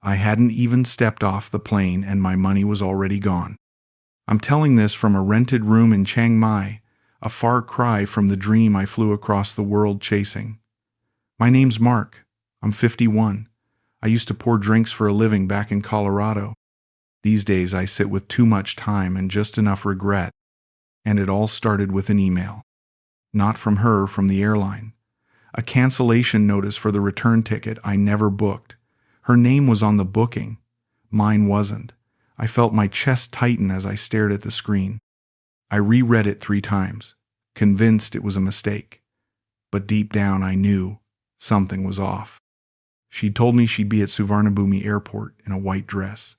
I hadn't even stepped off the plane and my money was already gone. I'm telling this from a rented room in Chiang Mai, a far cry from the dream I flew across the world chasing. My name's Mark. I'm 51. I used to pour drinks for a living back in Colorado. These days I sit with too much time and just enough regret. And it all started with an email. Not from her, from the airline. A cancellation notice for the return ticket I never booked. Her name was on the booking. Mine wasn't. I felt my chest tighten as I stared at the screen. I reread it 3 times, convinced it was a mistake. But deep down I knew something was off. She'd told me she'd be at Suvarnabhumi Airport in a white dress.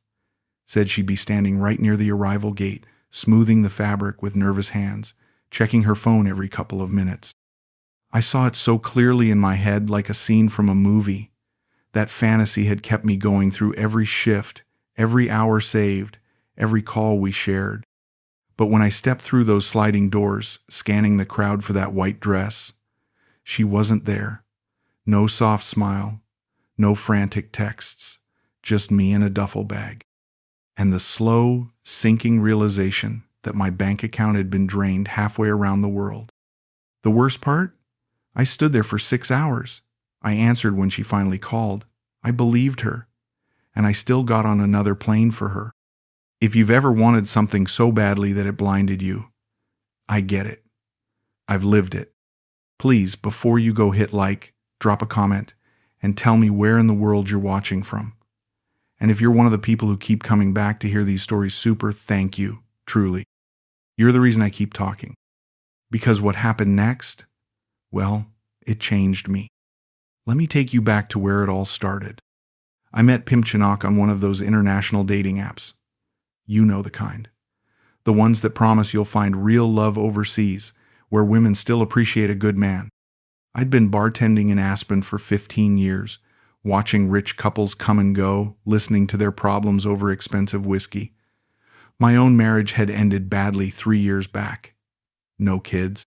Said she'd be standing right near the arrival gate, smoothing the fabric with nervous hands, checking her phone every couple of minutes. I saw it so clearly in my head, like a scene from a movie. That fantasy had kept me going through every shift, every hour saved, every call we shared. But when I stepped through those sliding doors, scanning the crowd for that white dress, she wasn't there. No soft smile, no frantic texts, just me in a duffel bag. And the slow, sinking realization that my bank account had been drained halfway around the world. The worst part? I stood there for 6 hours. I answered when she finally called. I believed her. And I still got on another plane for her. If you've ever wanted something so badly that it blinded you, I get it. I've lived it. Please, before you go, hit like, drop a comment, and tell me where in the world you're watching from. And if you're one of the people who keep coming back to hear these stories, super thank you, truly. You're the reason I keep talking. Because what happened next, well, it changed me. Let me take you back to where it all started. I met Pimchinok on one of those international dating apps. You know the kind. The ones that promise you'll find real love overseas, where women still appreciate a good man. I'd been bartending in Aspen for 15 years, watching rich couples come and go, listening to their problems over expensive whiskey. My own marriage had ended badly 3 years back. No kids.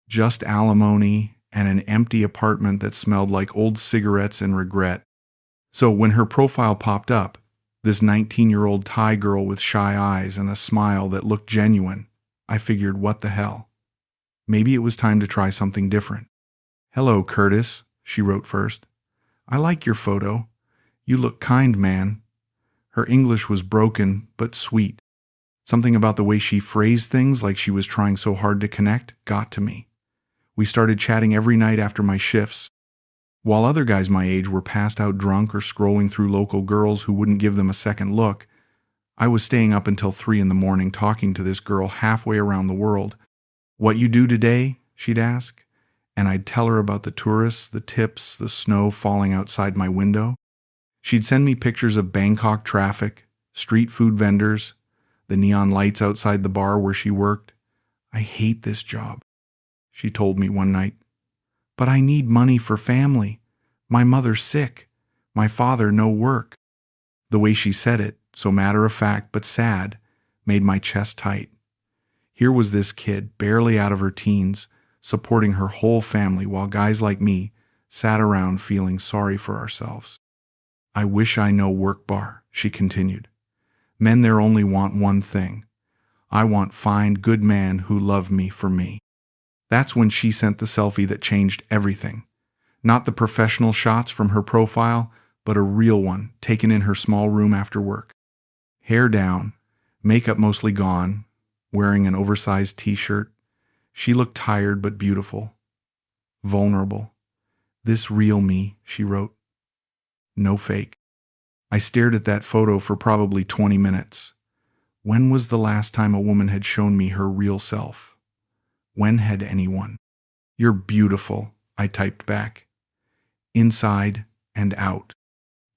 Just alimony and an empty apartment that smelled like old cigarettes and regret. So when her profile popped up, this 19-year-old Thai girl with shy eyes and a smile that looked genuine, I figured, what the hell? Maybe it was time to try something different. "Hello, Curtis," she wrote first. "I like your photo. You look kind, man." Her English was broken, but sweet. Something about the way she phrased things, like she was trying so hard to connect, got to me. We started chatting every night after my shifts. While other guys my age were passed out drunk or scrolling through local girls who wouldn't give them a second look, I was staying up until 3 in the morning talking to this girl halfway around the world. "What you do today?" she'd ask. And I'd tell her about the tourists, the tips, the snow falling outside my window. She'd send me pictures of Bangkok traffic, street food vendors, the neon lights outside the bar where she worked. "I hate this job," she told me one night. "But I need money for family. My mother's sick. My father no work." The way she said it, so matter-of-fact but sad, made my chest tight. Here was this kid, barely out of her teens, supporting her whole family while guys like me sat around feeling sorry for ourselves. "I wish I know work bar," she continued. "Men there only want one thing. I want fine, good man who love me for me." That's when she sent the selfie that changed everything. Not the professional shots from her profile, but a real one taken in her small room after work. Hair down, makeup mostly gone, wearing an oversized t-shirt. She looked tired but beautiful. Vulnerable. "This real me," she wrote. No fake. I stared at that photo for probably 20 minutes. When was the last time a woman had shown me her real self? When had anyone? "You're beautiful," I typed back. "Inside and out."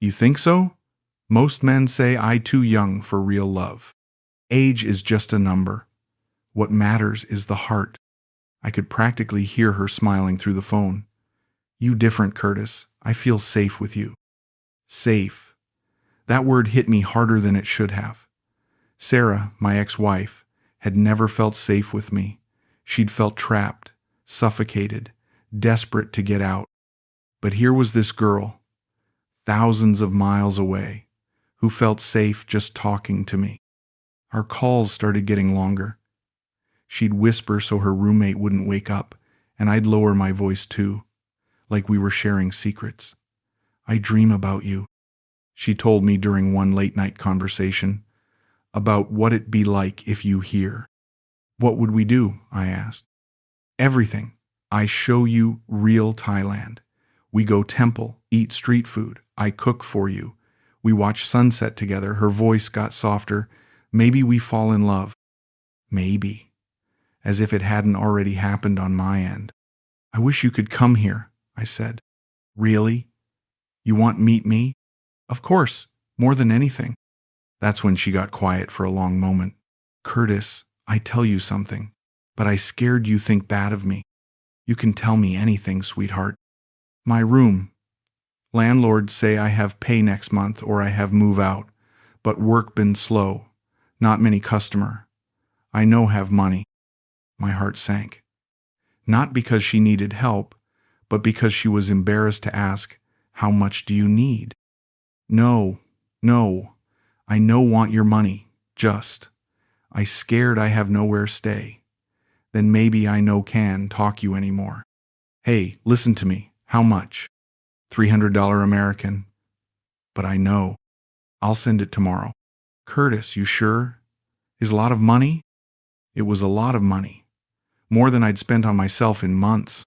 "You think so? Most men say I too young for real love. Age is just a number. What matters is the heart." I could practically hear her smiling through the phone. "You different, Curtis. I feel safe with you." Safe. That word hit me harder than it should have. Sarah, my ex-wife, had never felt safe with me. She'd felt trapped, suffocated, desperate to get out. But here was this girl, thousands of miles away, who felt safe just talking to me. Our calls started getting longer. She'd whisper so her roommate wouldn't wake up, and I'd lower my voice too, like we were sharing secrets. "I dream about you," she told me during one late-night conversation, "about what it'd be like if you here." "What would we do?" I asked. "Everything. I show you real Thailand. We go temple, eat street food. I cook for you. We watch sunset together." Her voice got softer. "Maybe we fall in love." Maybe. As if it hadn't already happened on my end. "I wish you could come here," I said. "Really? You want meet me?" "Of course, more than anything." That's when she got quiet for a long moment. "Curtis, I tell you something, but I scared you think bad of me." "You can tell me anything, sweetheart." "My room. Landlords say I have pay next month or I have move out, but work been slow. Not many customer. I no have money." My heart sank. Not because she needed help, but because she was embarrassed to ask, "How much do you need?" No, I no want your money, just. I scared I have nowhere stay. Then maybe I no can talk you anymore." "Hey, listen to me. How much?" $300 American. "But I know. I'll send it tomorrow." "Curtis, you sure? Is a lot of money?" It was a lot of money. More than I'd spent on myself in months.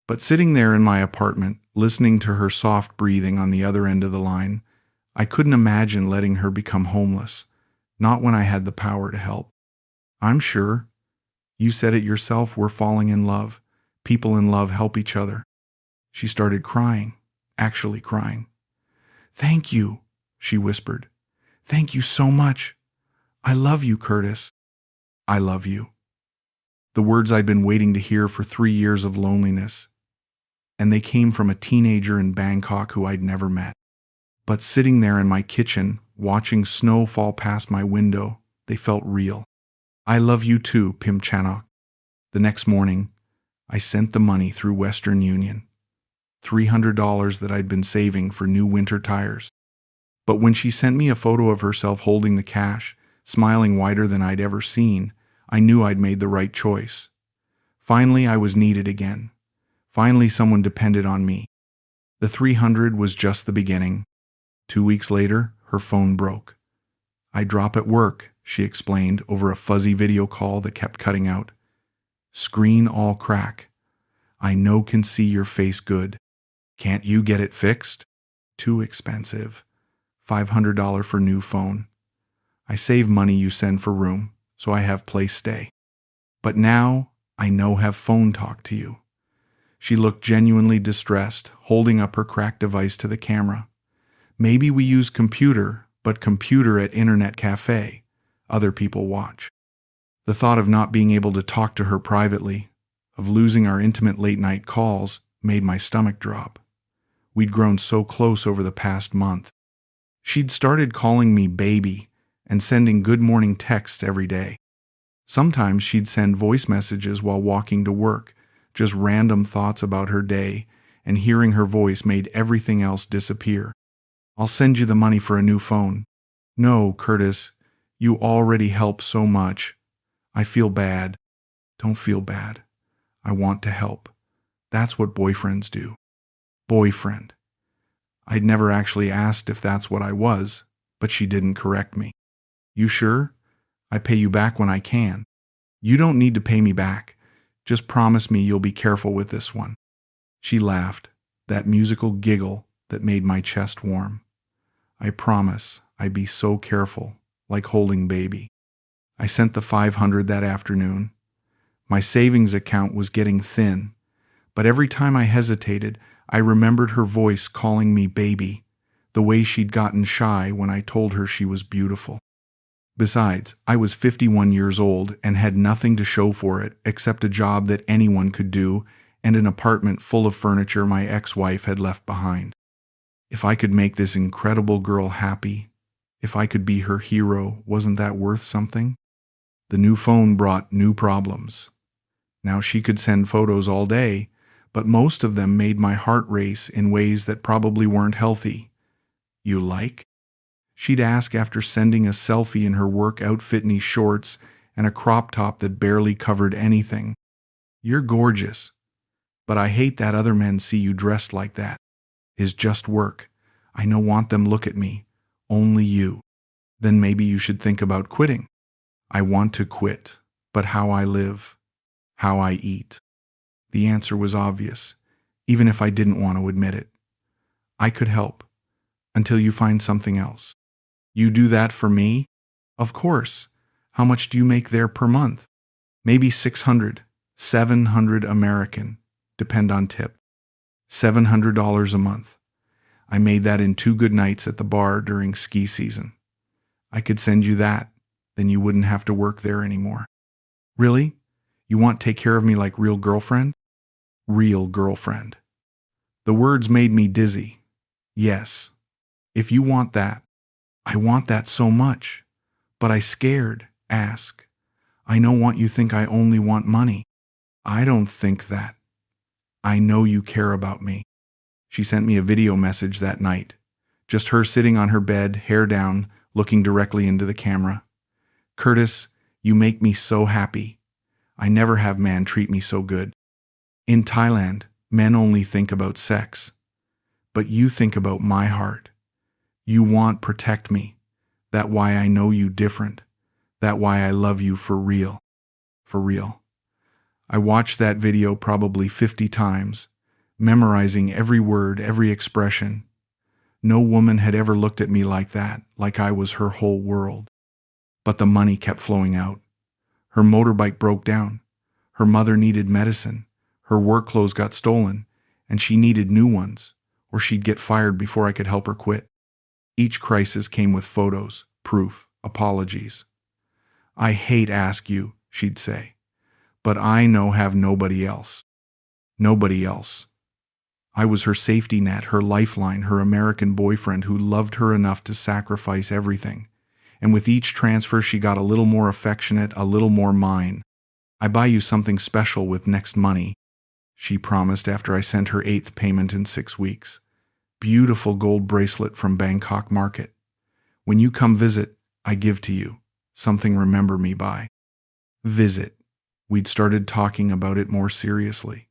But sitting there in my apartment, listening to her soft breathing on the other end of the line, I couldn't imagine letting her become homeless, not when I had the power to help. "I'm sure. You said it yourself, we're falling in love. People in love help each other." She started crying, actually crying. "Thank you," she whispered. "Thank you so much. I love you, Curtis." "I love you." The words I'd been waiting to hear for 3 years of loneliness, and they came from a teenager in Bangkok who I'd never met. But sitting there in my kitchen, watching snow fall past my window, they felt real. "I love you too, Pim Chanok." The next morning, I sent the money through Western Union, $300 that I'd been saving for new winter tires. But when she sent me a photo of herself holding the cash, smiling wider than I'd ever seen, I knew I'd made the right choice. Finally, I was needed again. Finally, someone depended on me. The 300 was just the beginning. 2 weeks later, her phone broke. "I drop at work," she explained over a fuzzy video call that kept cutting out. "Screen all crack. I no can see your face good. Can't you get it fixed?" "Too expensive. $500 for new phone. I save money you send for room, so I have place stay. But now, I no have phone talk to you." She looked genuinely distressed, holding up her cracked device to the camera. "Maybe we use computer, but computer at internet cafe. Other people watch." The thought of not being able to talk to her privately, of losing our intimate late-night calls, made my stomach drop. We'd grown so close over the past month. She'd started calling me baby and sending good morning texts every day. Sometimes she'd send voice messages while walking to work, just random thoughts about her day, and hearing her voice made everything else disappear. "I'll send you the money for a new phone." "No, Curtis, you already help so much. I feel bad." "Don't feel bad. I want to help. That's what boyfriends do." Boyfriend. I'd never actually asked if that's what I was, but she didn't correct me. "You sure? I pay you back when I can." "You don't need to pay me back. Just promise me you'll be careful with this one." She laughed, that musical giggle that made my chest warm. "I promise I'd be so careful, like holding baby." I sent the 500 that afternoon. My savings account was getting thin, but every time I hesitated, I remembered her voice calling me baby, the way she'd gotten shy when I told her she was beautiful. Besides, I was 51 years old and had nothing to show for it except a job that anyone could do and an apartment full of furniture my ex-wife had left behind. If I could make this incredible girl happy, if I could be her hero, wasn't that worth something? The new phone brought new problems. Now she could send photos all day, but most of them made my heart race in ways that probably weren't healthy. "You like?" She'd ask after sending a selfie in her work outfit, knee shorts, and a crop top that barely covered anything. "You're gorgeous, but I hate that other men see you dressed like that. Is just work. I no want them look at me. Only you. Then maybe you should think about quitting." I want to quit, but how I live, how I eat. The answer was obvious, even if I didn't want to admit it. I could help, until you find something else. "You do that for me?" "Of course. How much do you make there per month?" "Maybe 600, 700 American, depend on tip. $700 a month. I made that in 2 good nights at the bar during ski season. I could send you that, then you wouldn't have to work there anymore." "Really? You want to take care of me like real girlfriend?" Real girlfriend. The words made me dizzy. Yes. If you want that. I want that so much. But I scared. Ask. I no want you think I only want money. I don't think that. I know you care about me. She sent me a video message that night. Just her sitting on her bed, hair down, looking directly into the camera. "Curtis, you make me so happy. I never have man treat me so good. In Thailand, men only think about sex. But you think about my heart. You want protect me. That why I know you different. That why I love you for real. For real." I watched that video probably 50 times, memorizing every word, every expression. No woman had ever looked at me like that, like I was her whole world. But the money kept flowing out. Her motorbike broke down. Her mother needed medicine. Her work clothes got stolen, and she needed new ones, or she'd get fired before I could help her quit. Each crisis came with photos, proof, apologies. "I hate ask you," she'd say, "but I know have nobody else. Nobody else." I was her safety net, her lifeline, her American boyfriend who loved her enough to sacrifice everything. And with each transfer, she got a little more affectionate, a little more mine. "I buy you something special with next money," she promised after I sent her 8th payment in 6 weeks. "Beautiful gold bracelet from Bangkok market. When you come visit, I give to you. Something remember me by." Visit. We'd started talking about it more seriously.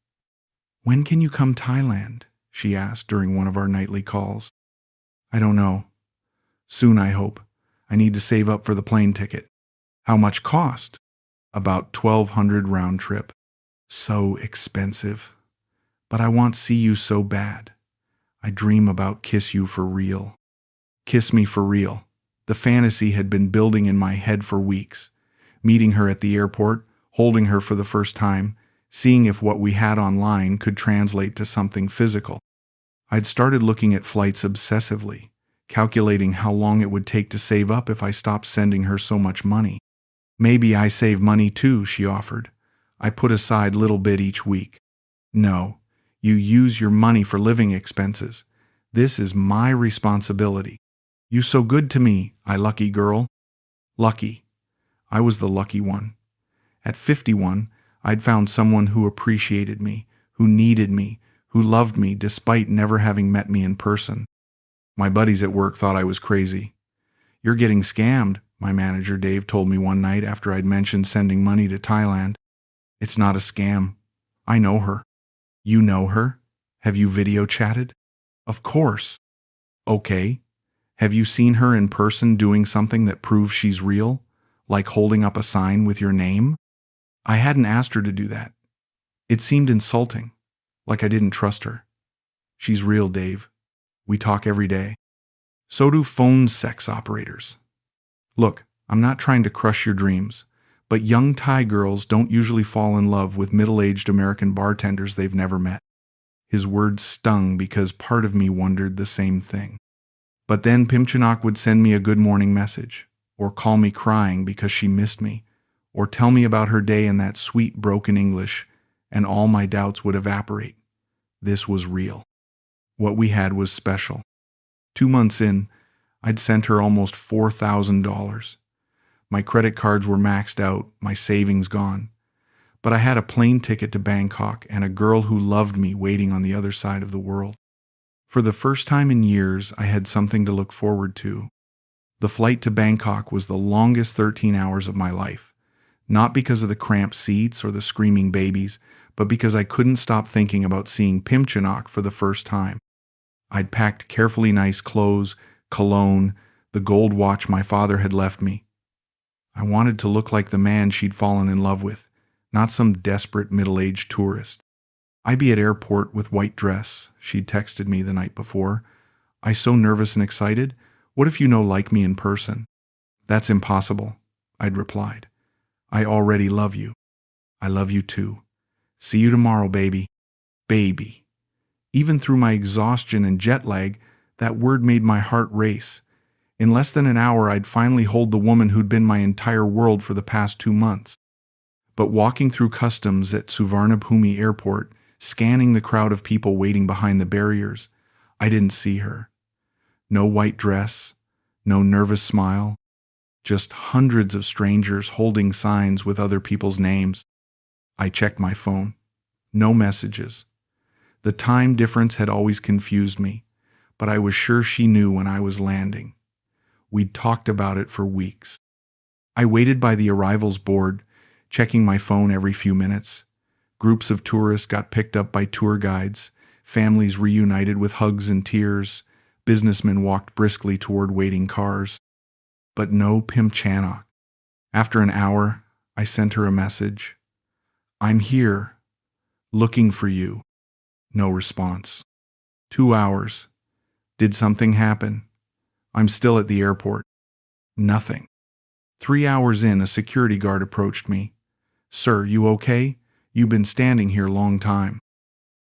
"When can you come Thailand?" she asked during one of our nightly calls. "I don't know. Soon, I hope. I need to save up for the plane ticket." "How much cost?" "About 1,200 round trip." "So expensive. But I want see you so bad. I dream about kiss you for real." Kiss me for real. The fantasy had been building in my head for weeks. Meeting her at the airport, holding her for the first time, seeing if what we had online could translate to something physical. I'd started looking at flights obsessively, calculating how long it would take to save up if I stopped sending her so much money. "Maybe I save money too," she offered. "I put aside little bit each week." "No, you use your money for living expenses. This is my responsibility. You so good to me, I lucky girl." Lucky. I was the lucky one. At 51, I'd found someone who appreciated me, who needed me, who loved me despite never having met me in person. My buddies at work thought I was crazy. "You're getting scammed," my manager Dave told me one night after I'd mentioned sending money to Thailand. "It's not a scam. I know her." "You know her? Have you video chatted?" "Of course." "Okay. Have you seen her in person doing something that proves she's real? Like holding up a sign with your name?" I hadn't asked her to do that. It seemed insulting, like I didn't trust her. "She's real, Dave. We talk every day. So do phone sex operators." "Look, I'm not trying to crush your dreams, but young Thai girls don't usually fall in love with middle-aged American bartenders they've never met." His words stung because part of me wondered the same thing. But then Pimchanak would send me a good morning message, or call me crying because she missed me, or tell me about her day in that sweet broken English, and all my doubts would evaporate. This was real. What we had was special. 2 months in, I'd sent her almost $4,000. My credit cards were maxed out, my savings gone. But I had a plane ticket to Bangkok and a girl who loved me waiting on the other side of the world. For the first time in years, I had something to look forward to. The flight to Bangkok was the longest 13 hours of my life, not because of the cramped seats or the screaming babies, but because I couldn't stop thinking about seeing Pimchonok for the first time. I'd packed carefully nice clothes, cologne, the gold watch my father had left me. I wanted to look like the man she'd fallen in love with, not some desperate middle-aged tourist. "I be at airport with white dress," she'd texted me the night before. "I so nervous and excited. What if you no like me in person?" "That's impossible," I'd replied. "I already love you." "I love you too. See you tomorrow, baby." Baby. Even through my exhaustion and jet lag, that word made my heart race. In less than an hour, I'd finally hold the woman who'd been my entire world for the past 2 months. But walking through customs at Suvarnabhumi Airport, scanning the crowd of people waiting behind the barriers, I didn't see her. No white dress, no nervous smile, just hundreds of strangers holding signs with other people's names. I checked my phone. No messages. The time difference had always confused me, but I was sure she knew when I was landing. We'd talked about it for weeks. I waited by the arrivals board, checking my phone every few minutes. Groups of tourists got picked up by tour guides, families reunited with hugs and tears, businessmen walked briskly toward waiting cars. But no Pimchonok. After an hour, I sent her a message. "I'm here, looking for you." No response. 2 hours. Did something happen? I'm still at the airport. Nothing. 3 hours in, a security guard approached me. "Sir, you okay? You've been standing here long time."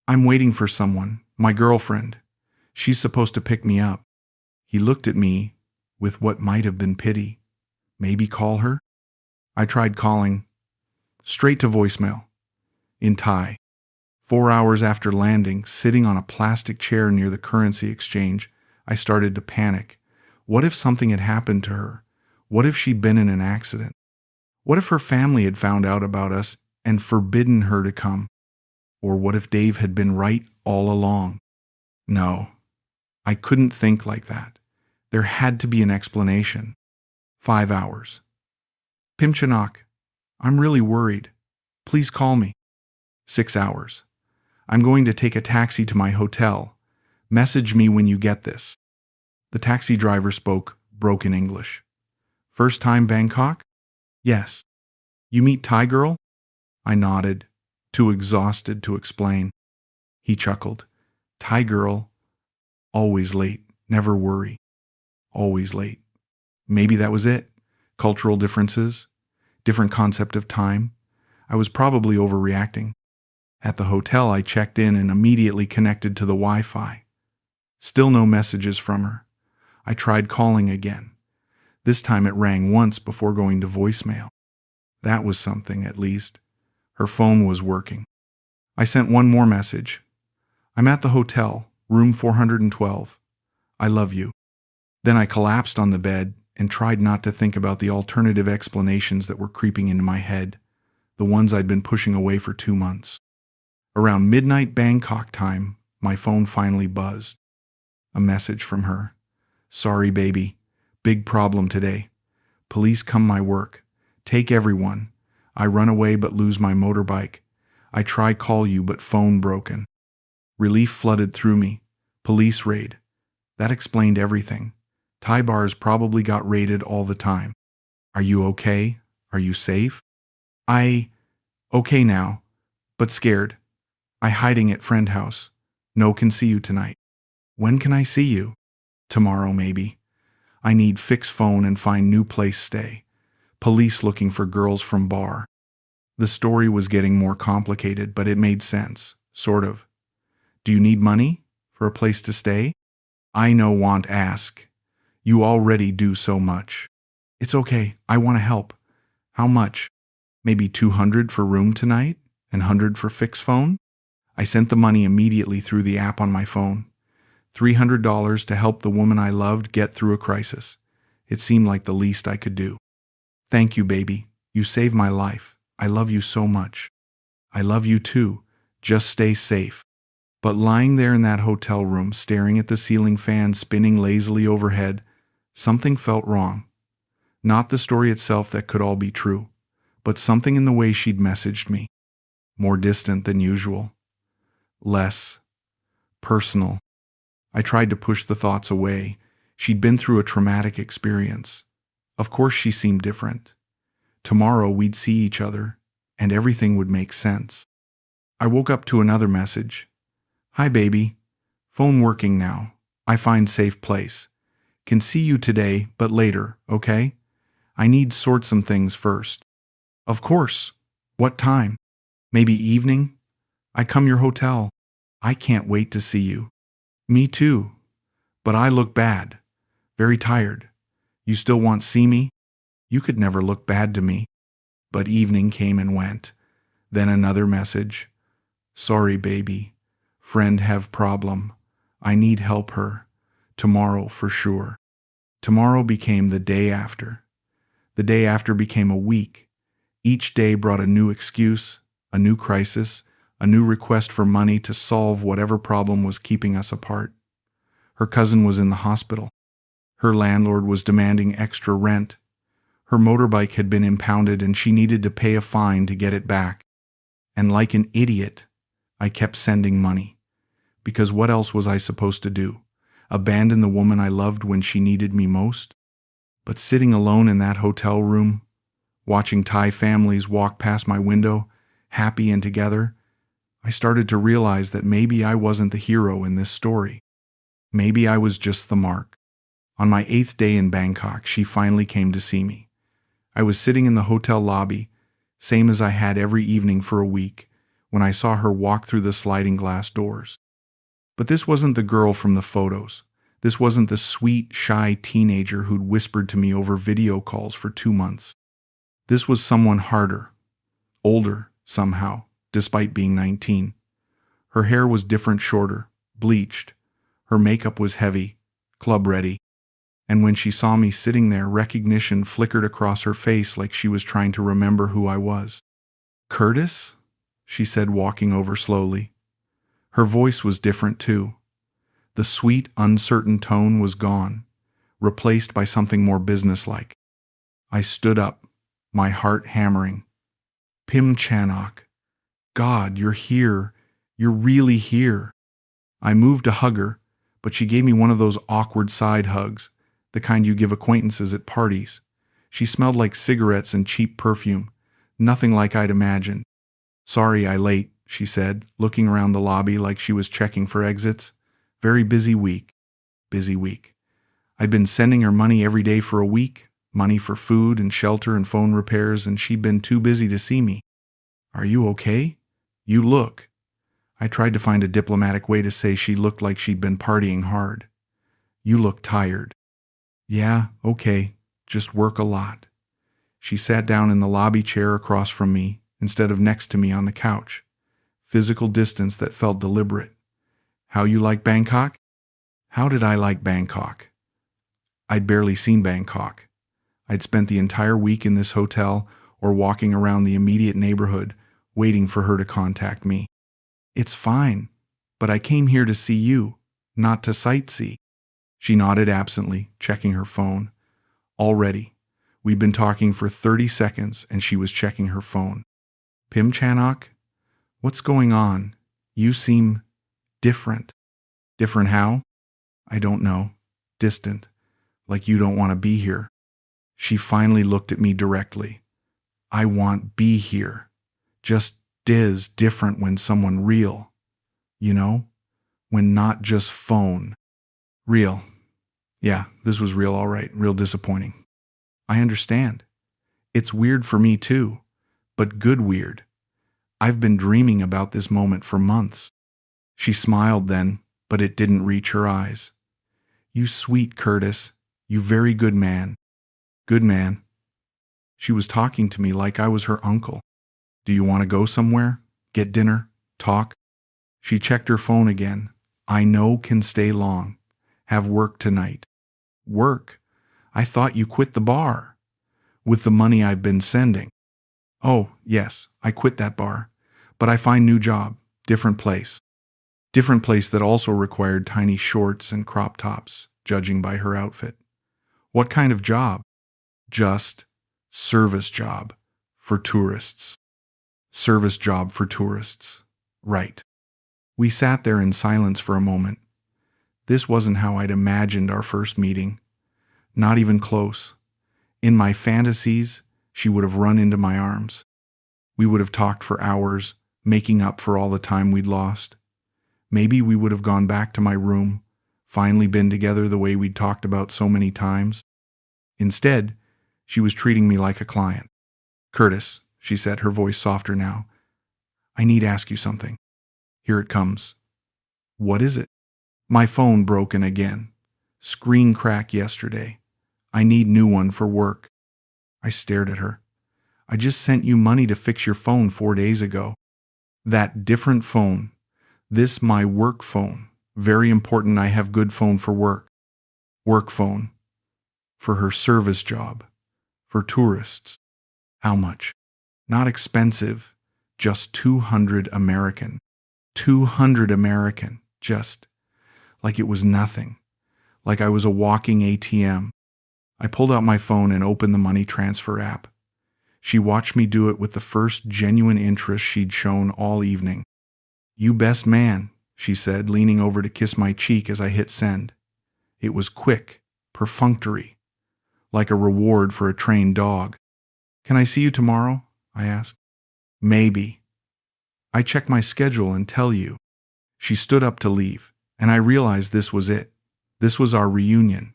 "I'm waiting for someone, my girlfriend. She's supposed to pick me up." He looked at me with what might have been pity. "Maybe call her?" I tried calling. Straight to voicemail. In Thai. 4 hours after landing, sitting on a plastic chair near the currency exchange, I started to panic. What if something had happened to her? What if she'd been in an accident? What if her family had found out about us and forbidden her to come? Or what if Dave had been right all along? No, I couldn't think like that. There had to be an explanation. 5 hours. "Pimchonok, I'm really worried. Please call me." 6 hours. "I'm going to take a taxi to my hotel. Message me when you get this." The taxi driver spoke broken English. "First time Bangkok?" "Yes." "You meet Thai girl?" I nodded, too exhausted to explain. He chuckled. "Thai girl, always late, never worry. Always late." Maybe that was it. Cultural differences, different concept of time. I was probably overreacting. At the hotel, I checked in and immediately connected to the Wi-Fi. Still no messages from her. I tried calling again. This time it rang once before going to voicemail. That was something, at least. Her phone was working. I sent one more message. "I'm at the hotel, room 412. I love you." Then I collapsed on the bed and tried not to think about the alternative explanations that were creeping into my head, the ones I'd been pushing away for 2 months. Around midnight Bangkok time, my phone finally buzzed. A message from her. "Sorry, baby. Big problem today. Police come my work. Take everyone. I run away but lose my motorbike. I try call you but phone broken." Relief flooded through me. Police raid. That explained everything. Thai bars probably got raided all the time. "Are you okay? Are you safe?" Okay now, but scared. I hiding at friend house. No can see you tonight." "When can I see you?" "Tomorrow, maybe. I need fix phone and find new place stay. Police looking for girls from bar." The story was getting more complicated, but it made sense. Sort of. "Do you need money? For a place to stay?" "I no want ask. You already do so much." "It's okay. I want to help." "How much?" "Maybe 200 for room tonight and 100 for fix phone?" I sent the money immediately through the app on my phone. $300 to help the woman I loved get through a crisis. It seemed like the least I could do. "Thank you, baby. You saved my life. I love you so much." "I love you too. Just stay safe." But lying there in that hotel room, staring at the ceiling fan spinning lazily overhead, Something felt wrong. Not the story itself that could all be true, but something in the way she'd messaged me. More distant than usual. Less personal. I tried to push the thoughts away. She'd been through a traumatic experience. Of course she seemed different. Tomorrow we'd see each other, and everything would make sense. I woke up to another message. Hi baby. Phone working now. I find safe place. Can see you today, but later, okay? I need sort some things first. Of course. What time? Maybe evening? I come your hotel. I can't wait to see you. Me too. But I look bad. Very tired. You still want see me? You could never look bad to me. But evening came and went. Then another message. Sorry, baby. Friend have problem. I need help her. Tomorrow for sure. Tomorrow became the day after. The day after became a week. Each day brought a new excuse, a new crisis, a new request for money to solve whatever problem was keeping us apart. Her cousin was in the hospital. Her landlord was demanding extra rent. Her motorbike had been impounded and she needed to pay a fine to get it back. And like an idiot, I kept sending money. Because what else was I supposed to do? Abandon the woman I loved when she needed me most? But sitting alone in that hotel room, watching Thai families walk past my window, happy and together, I started to realize that maybe I wasn't the hero in this story. Maybe I was just the mark. On my 8th day in Bangkok, she finally came to see me. I was sitting in the hotel lobby, same as I had every evening for a week, when I saw her walk through the sliding glass doors. But this wasn't the girl from the photos. This wasn't the sweet, shy teenager who'd whispered to me over video calls for 2 months. This was someone harder, older, somehow, despite being 19. Her hair was different, shorter, bleached. Her makeup was heavy, club-ready. And when she saw me sitting there, recognition flickered across her face like she was trying to remember who I was. Curtis? She said, walking over slowly. Her voice was different too. The sweet, uncertain tone was gone, replaced by something more businesslike. I stood up, my heart hammering. Pim Chanok. God, you're here. You're really here. I moved to hug her, but she gave me one of those awkward side hugs, the kind you give acquaintances at parties. She smelled like cigarettes and cheap perfume, nothing like I'd imagined. Sorry I late, she said, looking around the lobby like she was checking for exits. Very busy week. Busy week. I'd been sending her money every day for a week, money for food and shelter and phone repairs, and she'd been too busy to see me. Are you okay? You look. I tried to find a diplomatic way to say she looked like she'd been partying hard. You look tired. Yeah, okay, just work a lot. She sat down in the lobby chair across from me instead of next to me on the couch. Physical distance that felt deliberate. How you like Bangkok? How did I like Bangkok? I'd barely seen Bangkok. I'd spent the entire week in this hotel or walking around the immediate neighborhood, waiting for her to contact me. It's fine, but I came here to see you, not to sightsee. She nodded absently, checking her phone. Already. We'd been talking for 30 seconds and she was checking her phone. Pim Chanok? What's going on? You seem different. Different how? I don't know. Distant. Like you don't want to be here. She finally looked at me directly. I want be here. Just different when someone real. You know? When not just phone. Real. Yeah, this was real all right. Real disappointing. I understand. It's weird for me too. But good weird. I've been dreaming about this moment for months. She smiled then, but it didn't reach her eyes. You sweet Curtis. You very good man. Good man. She was talking to me like I was her uncle. Do you want to go somewhere? Get dinner? Talk? She checked her phone again. I know can stay long. Have work tonight. Work? I thought you quit the bar. With the money I've been sending. Oh, yes, I quit that bar. But I find new job. Different place. Different place that also required tiny shorts and crop tops, judging by her outfit. What kind of job? Just service job for tourists. Service job for tourists. Right. We sat there in silence for a moment. This wasn't how I'd imagined our first meeting. Not even close. In my fantasies, she would have run into my arms. We would have talked for hours, making up for all the time we'd lost. Maybe we would have gone back to my room, finally been together the way we'd talked about so many times. Instead, she was treating me like a client. "Curtis," she said, her voice softer now, "I need to ask you something. Here it comes." "What is it?" "My phone broken again. Screen crack yesterday. I need new one for work." I stared at her. "I just sent you money to fix your phone 4 days ago." "That different phone. This my work phone. Very important I have good phone for work." "Work phone. For her service job. For tourists." "How much?" "Not expensive. Just 200 American. 200 American. Just like it was nothing. Like I was a walking ATM. I pulled out my phone and opened the money transfer app. She watched me do it with the first genuine interest she'd shown all evening. "You best man," she said, leaning over to kiss my cheek as I hit send. It was quick, perfunctory, like a reward for a trained dog. "Can I see you tomorrow?" I asked. "Maybe. I check my schedule and tell you." She stood up to leave, and I realized this was it. This was our reunion.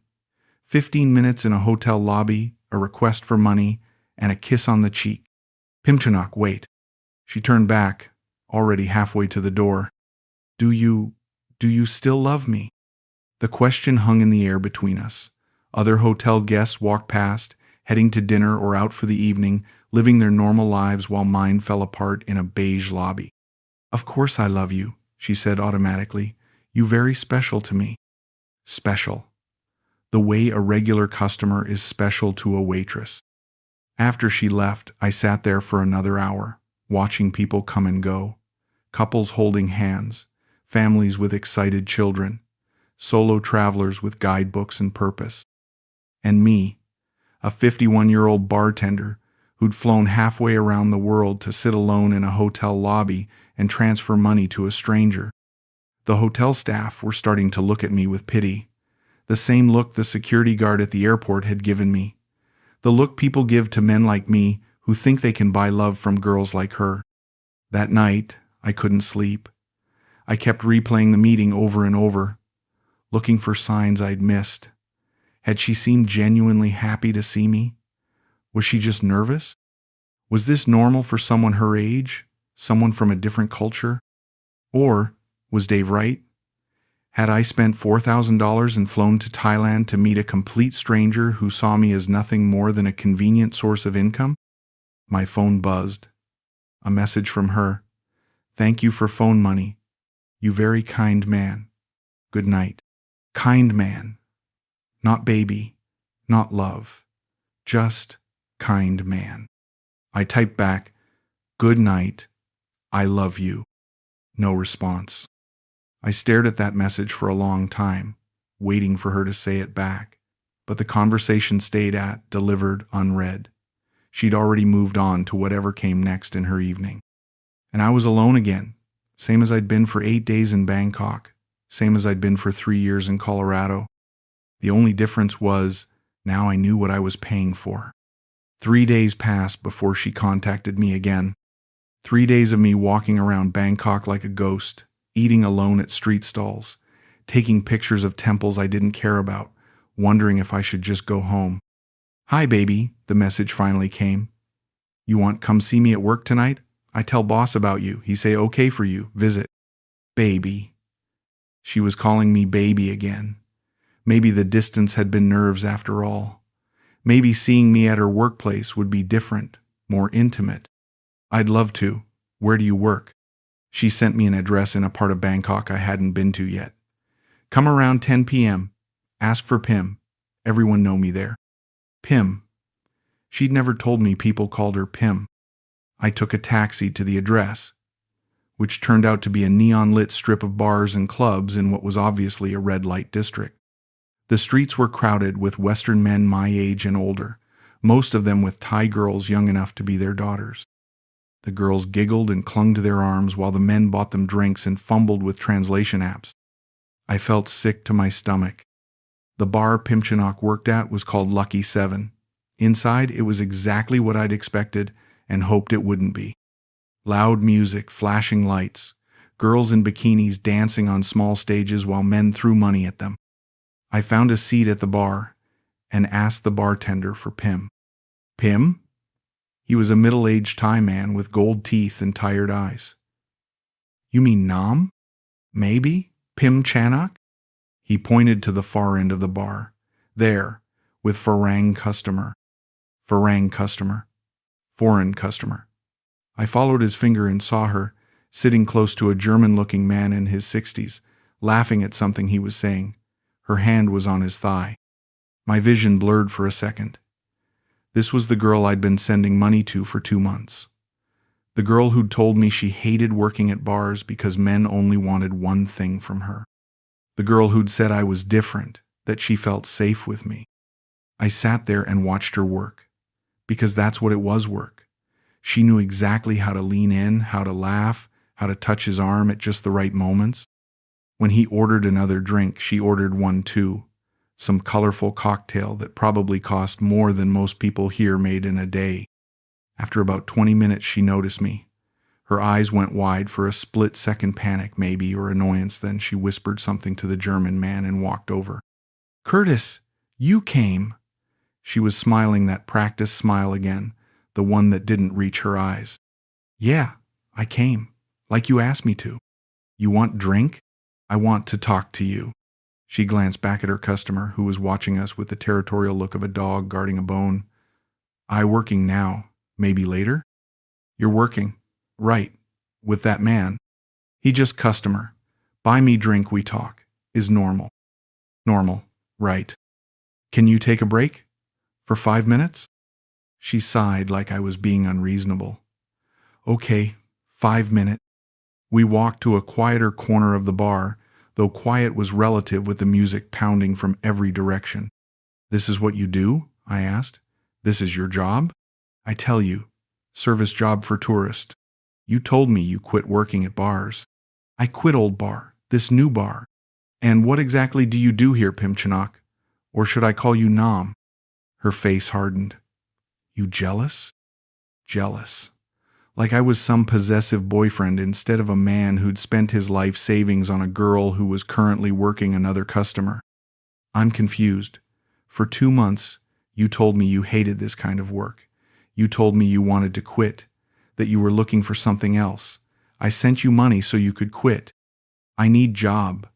15 minutes in a hotel lobby, a request for money, and a kiss on the cheek. "Pimchunok, wait." She turned back, already halfway to the door. Do you still love me?" The question hung in the air between us. Other hotel guests walked past, heading to dinner or out for the evening, living their normal lives while mine fell apart in a beige lobby. "Of course I love you," she said automatically. "You very special to me." Special. The way a regular customer is special to a waitress. After she left, I sat there for another hour, watching people come and go. Couples holding hands, families with excited children, solo travelers with guidebooks and purpose. And me, a 51-year-old bartender who'd flown halfway around the world to sit alone in a hotel lobby and transfer money to a stranger. The hotel staff were starting to look at me with pity. The same look the security guard at the airport had given me. The look people give to men like me who think they can buy love from girls like her. That night, I couldn't sleep. I kept replaying the meeting over and over, looking for signs I'd missed. Had she seemed genuinely happy to see me? Was she just nervous? Was this normal for someone her age, someone from a different culture? Or was Dave right? Had I spent $4,000 and flown to Thailand to meet a complete stranger who saw me as nothing more than a convenient source of income? My phone buzzed. A message from her. "Thank you for phone money. You very kind man. Good night." Kind man. Not baby. Not love. Just kind man. I typed back, "Good night. I love you." No response. I stared at that message for a long time, waiting for her to say it back. But the conversation stayed at delivered unread. She'd already moved on to whatever came next in her evening. And I was alone again, same as I'd been for 8 days in Bangkok, same as I'd been for 3 years in Colorado. The only difference was, now I knew what I was paying for. 3 days passed before she contacted me again. 3 days of me walking around Bangkok like a ghost, eating alone at street stalls, taking pictures of temples I didn't care about, wondering if I should just go home. "Hi, baby," the message finally came. "You want come see me at work tonight? I tell boss about you. He say okay for you. Visit." Baby. She was calling me baby again. Maybe the distance had been nerves after all. Maybe seeing me at her workplace would be different, more intimate. "I'd love to. Where do you work?" She sent me an address in a part of Bangkok I hadn't been to yet. "Come around 10 p.m. Ask for Pim. Everyone know me there." Pim. She'd never told me people called her Pim. I took a taxi to the address, which turned out to be a neon-lit strip of bars and clubs in what was obviously a red light district. The streets were crowded with Western men my age and older, most of them with Thai girls young enough to be their daughters. The girls giggled and clung to their arms while the men bought them drinks and fumbled with translation apps. I felt sick to my stomach. The bar Pimchinok worked at was called Lucky 7. Inside, it was exactly what I'd expected and hoped it wouldn't be. Loud music, flashing lights, girls in bikinis dancing on small stages while men threw money at them. I found a seat at the bar and asked the bartender for Pim. Pim? He was a middle-aged Thai man with gold teeth and tired eyes. You mean Nam? Maybe? Pim Chanak? He pointed to the far end of the bar. There, with farang customer. Farang customer. Foreign customer. I followed his finger and saw her, sitting close to a German-looking man in his 60s, laughing at something he was saying. Her hand was on his thigh. My vision blurred for a second. This was the girl I'd been sending money to for 2 months. The girl who'd told me she hated working at bars because men only wanted one thing from her. The girl who'd said I was different, that she felt safe with me. I sat there and watched her work. Because that's what it was, work. She knew exactly how to lean in, how to laugh, how to touch his arm at just the right moments. When he ordered another drink, she ordered one too. Some colorful cocktail that probably cost more than most people here made in a day. After about 20 minutes, she noticed me. Her eyes went wide for a split-second panic, maybe, or annoyance. Then she whispered something to the German man and walked over. Curtis, you came. She was smiling that practice smile again, the one that didn't reach her eyes. Yeah, I came, like you asked me to. You want drink? I want to talk to you. She glanced back at her customer, who was watching us with the territorial look of a dog guarding a bone. I working now, maybe later? You're working. Right. With that man. He just customer. Buy me drink, we talk. Is normal. Normal. Right. Can you take a break? For 5 minutes? She sighed like I was being unreasonable. Okay, 5 minutes. We walked to a quieter corner of the bar, though quiet was relative with the music pounding from every direction. This is what you do? I asked. This is your job? I tell you, service job for tourist. You told me you quit working at bars. I quit old bar, this new bar. And what exactly do you do here, Pimchinok? Or should I call you Nam? Her face hardened. You jealous? Jealous. Like I was some possessive boyfriend instead of a man who'd spent his life savings on a girl who was currently working another customer. I'm confused. For 2 months, you told me you hated this kind of work. You told me you wanted to quit, that you were looking for something else. I sent you money so you could quit. I need job.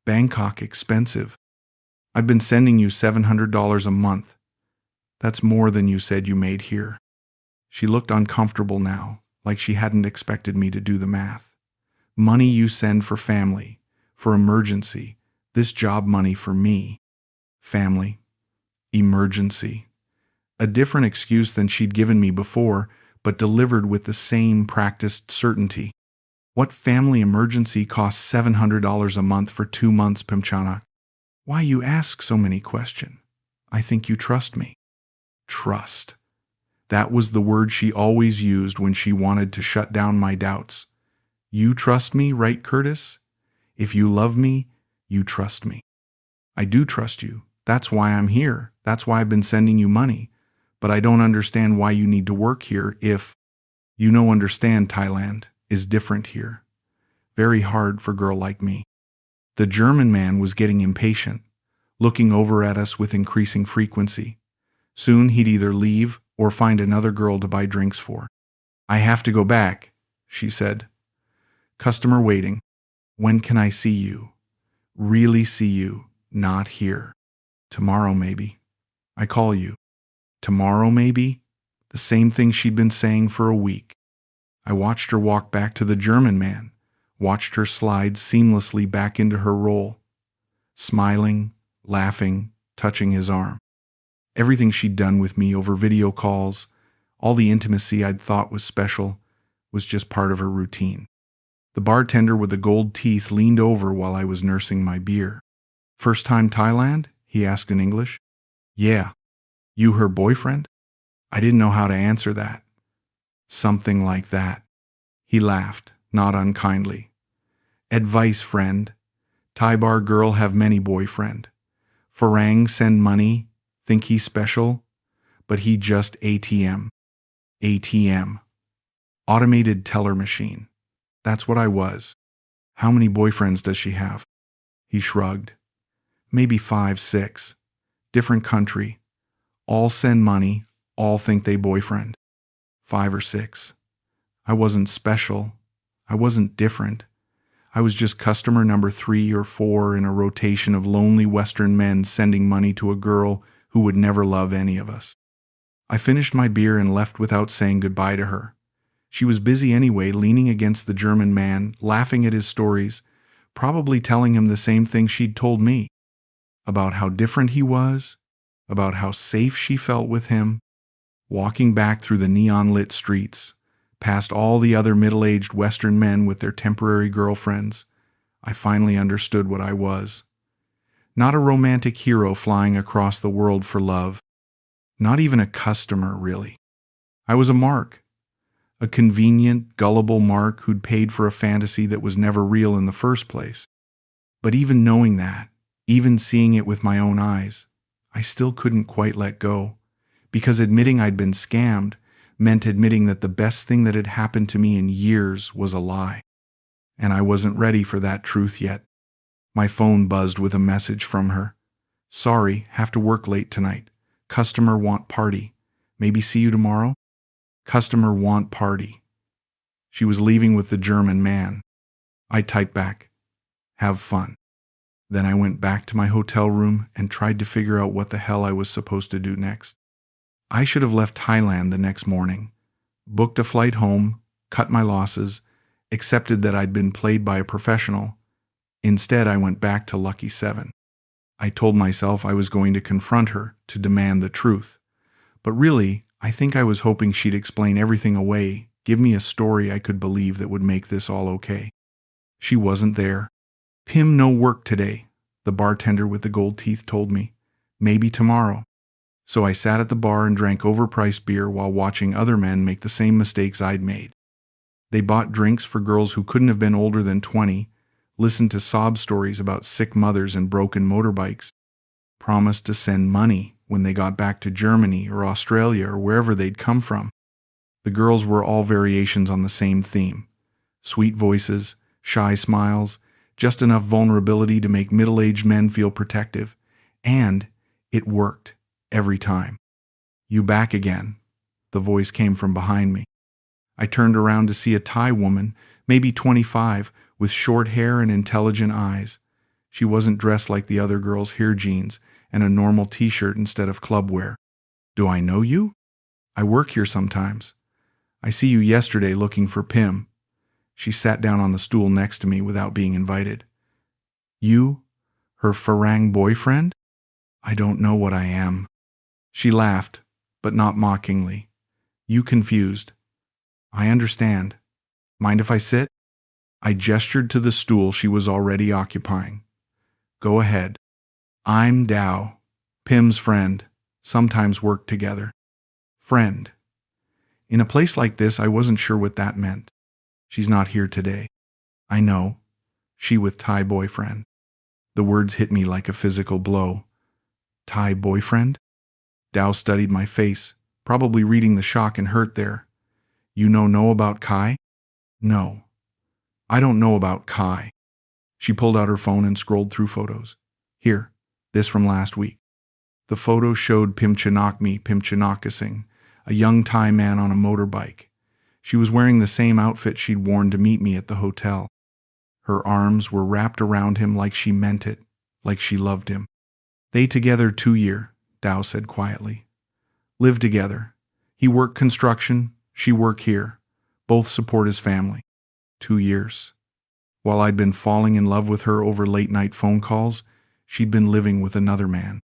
Bangkok expensive. I've been sending you $700 a month. That's more than you said you made here. She looked uncomfortable now, like she hadn't expected me to do the math. Money you send for family, for emergency, this job money for me. Family. Emergency. A different excuse than she'd given me before, but delivered with the same practiced certainty. What family emergency costs $700 a month for 2 months, Pimchanak? Why you ask so many questions? I think you trust me. Trust. That was the word she always used when she wanted to shut down my doubts. You trust me, right, Curtis? If you love me, you trust me. I do trust you. That's why I'm here. That's why I've been sending you money. But I don't understand why you need to work here if, you know, understand Thailand is different here. Very hard for a girl like me. The German man was getting impatient, looking over at us with increasing frequency. Soon he'd either leave or find another girl to buy drinks for. I have to go back, she said. Customer waiting. When can I see you? Really see you, not here. Tomorrow maybe. I call you. Tomorrow maybe? The same thing she'd been saying for a week. I watched her walk back to the German man, watched her slide seamlessly back into her role, smiling, laughing, touching his arm. Everything she'd done with me over video calls, all the intimacy I'd thought was special, was just part of her routine. The bartender with the gold teeth leaned over while I was nursing my beer. First time Thailand? he asked in English. Yeah. You her boyfriend? I didn't know how to answer that. Something like that. He laughed, not unkindly. Advice, friend. Thai bar girl have many boyfriend. Farang send money, think he special, but he just ATM. ATM. Automated teller machine. That's what I was. How many boyfriends does she have? He shrugged. Maybe 5, 6. Different country. All send money, all think they boyfriend. 5 or 6. I wasn't special. I wasn't different. I was just customer number 3 or 4 in a rotation of lonely Western men sending money to a girl who would never love any of us. I finished my beer and left without saying goodbye to her. She was busy anyway, leaning against the German man, laughing at his stories, probably telling him the same thing she'd told me, about how different he was, about how safe she felt with him. Walking back through the neon-lit streets, past all the other middle-aged Western men with their temporary girlfriends, I finally understood what I was. Not a romantic hero flying across the world for love. Not even a customer, really. I was a mark. A convenient, gullible mark who'd paid for a fantasy that was never real in the first place. But even knowing that, even seeing it with my own eyes, I still couldn't quite let go, because admitting I'd been scammed meant admitting that the best thing that had happened to me in years was a lie. And I wasn't ready for that truth yet. My phone buzzed with a message from her. Sorry, have to work late tonight. Customer want party. Maybe see you tomorrow? Customer want party. She was leaving with the German man. I typed back, have fun. Then I went back to my hotel room and tried to figure out what the hell I was supposed to do next. I should have left Thailand the next morning, booked a flight home, cut my losses, accepted that I'd been played by a professional. Instead, I went back to Lucky 7. I told myself I was going to confront her, to demand the truth. But really, I think I was hoping she'd explain everything away, give me a story I could believe that would make this all okay. She wasn't there. Pim no work today, the bartender with the gold teeth told me. Maybe tomorrow. So I sat at the bar and drank overpriced beer while watching other men make the same mistakes I'd made. They bought drinks for girls who couldn't have been older than 20, listened to sob stories about sick mothers and broken motorbikes, promised to send money when they got back to Germany or Australia or wherever they'd come from. The girls were all variations on the same theme. Sweet voices, shy smiles, just enough vulnerability to make middle-aged men feel protective. And it worked, every time. You back again, the voice came from behind me. I turned around to see a Thai woman, maybe 25, with short hair and intelligent eyes. She wasn't dressed like the other girls, hair jeans and a normal t-shirt instead of club wear. Do I know you? I work here sometimes. I see you yesterday looking for Pim. She sat down on the stool next to me without being invited. You? Her farang boyfriend? I don't know what I am. She laughed, but not mockingly. You confused. I understand. Mind if I sit? I gestured to the stool she was already occupying. Go ahead. I'm Dao, Pim's friend. Sometimes work together. Friend. In a place like this, I wasn't sure what that meant. She's not here today. I know. She with Thai boyfriend. The words hit me like a physical blow. Thai boyfriend? Dao studied my face, probably reading the shock and hurt there. You know about Kai? No. I don't know about Kai. She pulled out her phone and scrolled through photos. Here, this from last week. The photo showed Pimchinakasing, a young Thai man on a motorbike. She was wearing the same outfit she'd worn to meet me at the hotel. Her arms were wrapped around him like she meant it, like she loved him. They together 2 year, Dao said quietly. Live together. He work construction, she work here. Both support his family. 2 years. While I'd been falling in love with her over late-night phone calls, she'd been living with another man.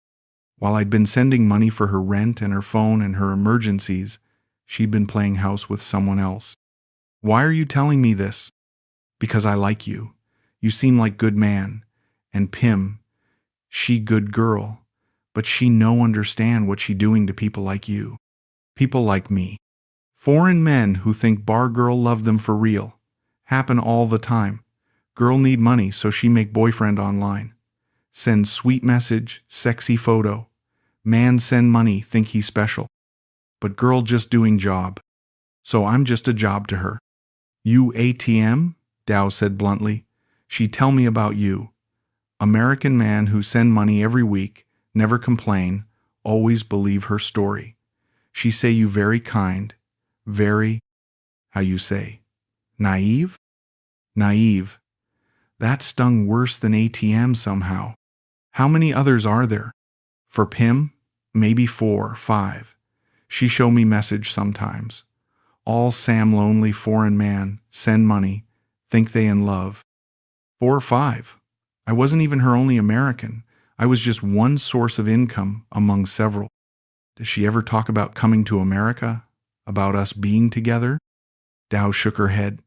While I'd been sending money for her rent and her phone and her emergencies, she'd been playing house with someone else. Why are you telling me this? Because I like you. You seem like good man. And Pim, she good girl. But she no understand what she doing to people like you. People like me. Foreign men who think bar girl love them for real. Happen all the time. Girl need money so she make boyfriend online. Send sweet message, sexy photo. Man send money, think he special. But girl just doing job. So I'm just a job to her. You ATM? Dow said bluntly. She tell me about you. American man who send money every week, never complain, always believe her story. She say you very kind, very, how you say, naive? Naive. That stung worse than ATM somehow. How many others are there? For Pim? Maybe 4, 5. She show me message sometimes. All Sam lonely foreign man, send money, think they in love. 4 or 5. I wasn't even her only American. I was just one source of income among several. Does she ever talk about coming to America? About us being together? Dow shook her head.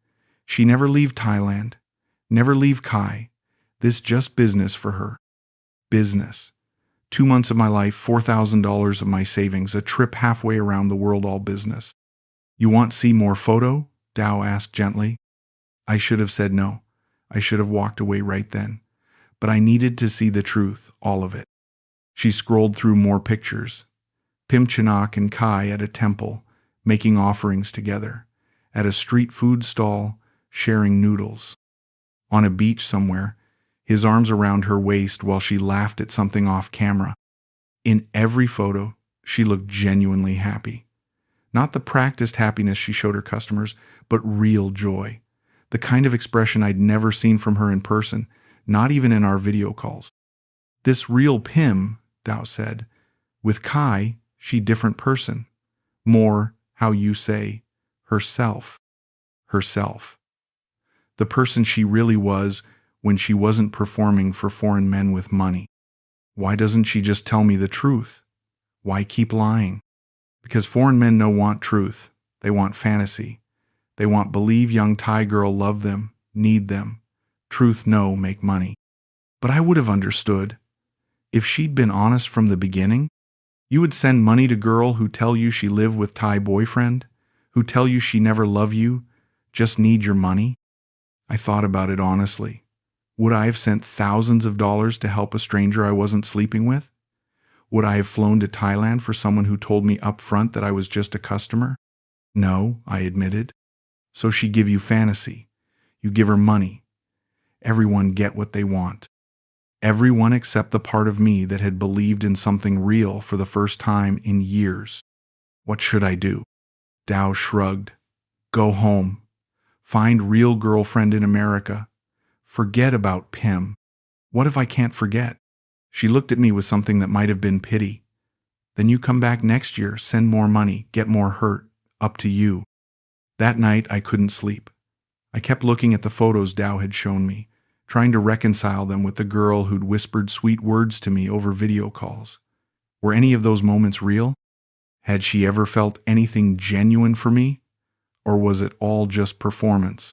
She never leave Thailand. Never leave Kai. This just business for her. Business. 2 months of my life, $4,000 of my savings, a trip halfway around the world, all business. You want see more photo? Dow asked gently. I should have said no. I should have walked away right then. But I needed to see the truth, all of it. She scrolled through more pictures. Pim Chinak and Kai at a temple, making offerings together. At a street food stall, sharing noodles. On a beach somewhere, his arms around her waist while she laughed at something off camera. In every photo, she looked genuinely happy. Not the practiced happiness she showed her customers, but real joy. The kind of expression I'd never seen from her in person, not even in our video calls. This real Pim, Dow said. With Kai, she different person. More, how you say, herself. Herself. The person she really was when she wasn't performing for foreign men with money. Why doesn't she just tell me the truth? Why keep lying? Because foreign men no want truth. They want fantasy. They want believe young Thai girl love them, need them. Truth no make money. But I would have understood. If she'd been honest from the beginning, you would send money to girl who tell you she live with Thai boyfriend, who tell you she never love you, just need your money. I thought about it honestly. Would I have sent thousands of dollars to help a stranger I wasn't sleeping with? Would I have flown to Thailand for someone who told me up front that I was just a customer? No, I admitted. So she give you fantasy. You give her money. Everyone get what they want. Everyone except the part of me that had believed in something real for the first time in years. What should I do? Dow shrugged. Go home. Find real girlfriend in America. Forget about Pim. What if I can't forget? She looked at me with something that might have been pity. Then you come back next year, send more money, get more hurt. Up to you. That night I couldn't sleep. I kept looking at the photos Dow had shown me, trying to reconcile them with the girl who'd whispered sweet words to me over video calls. Were any of those moments real? Had she ever felt anything genuine for me? Or was it all just performance?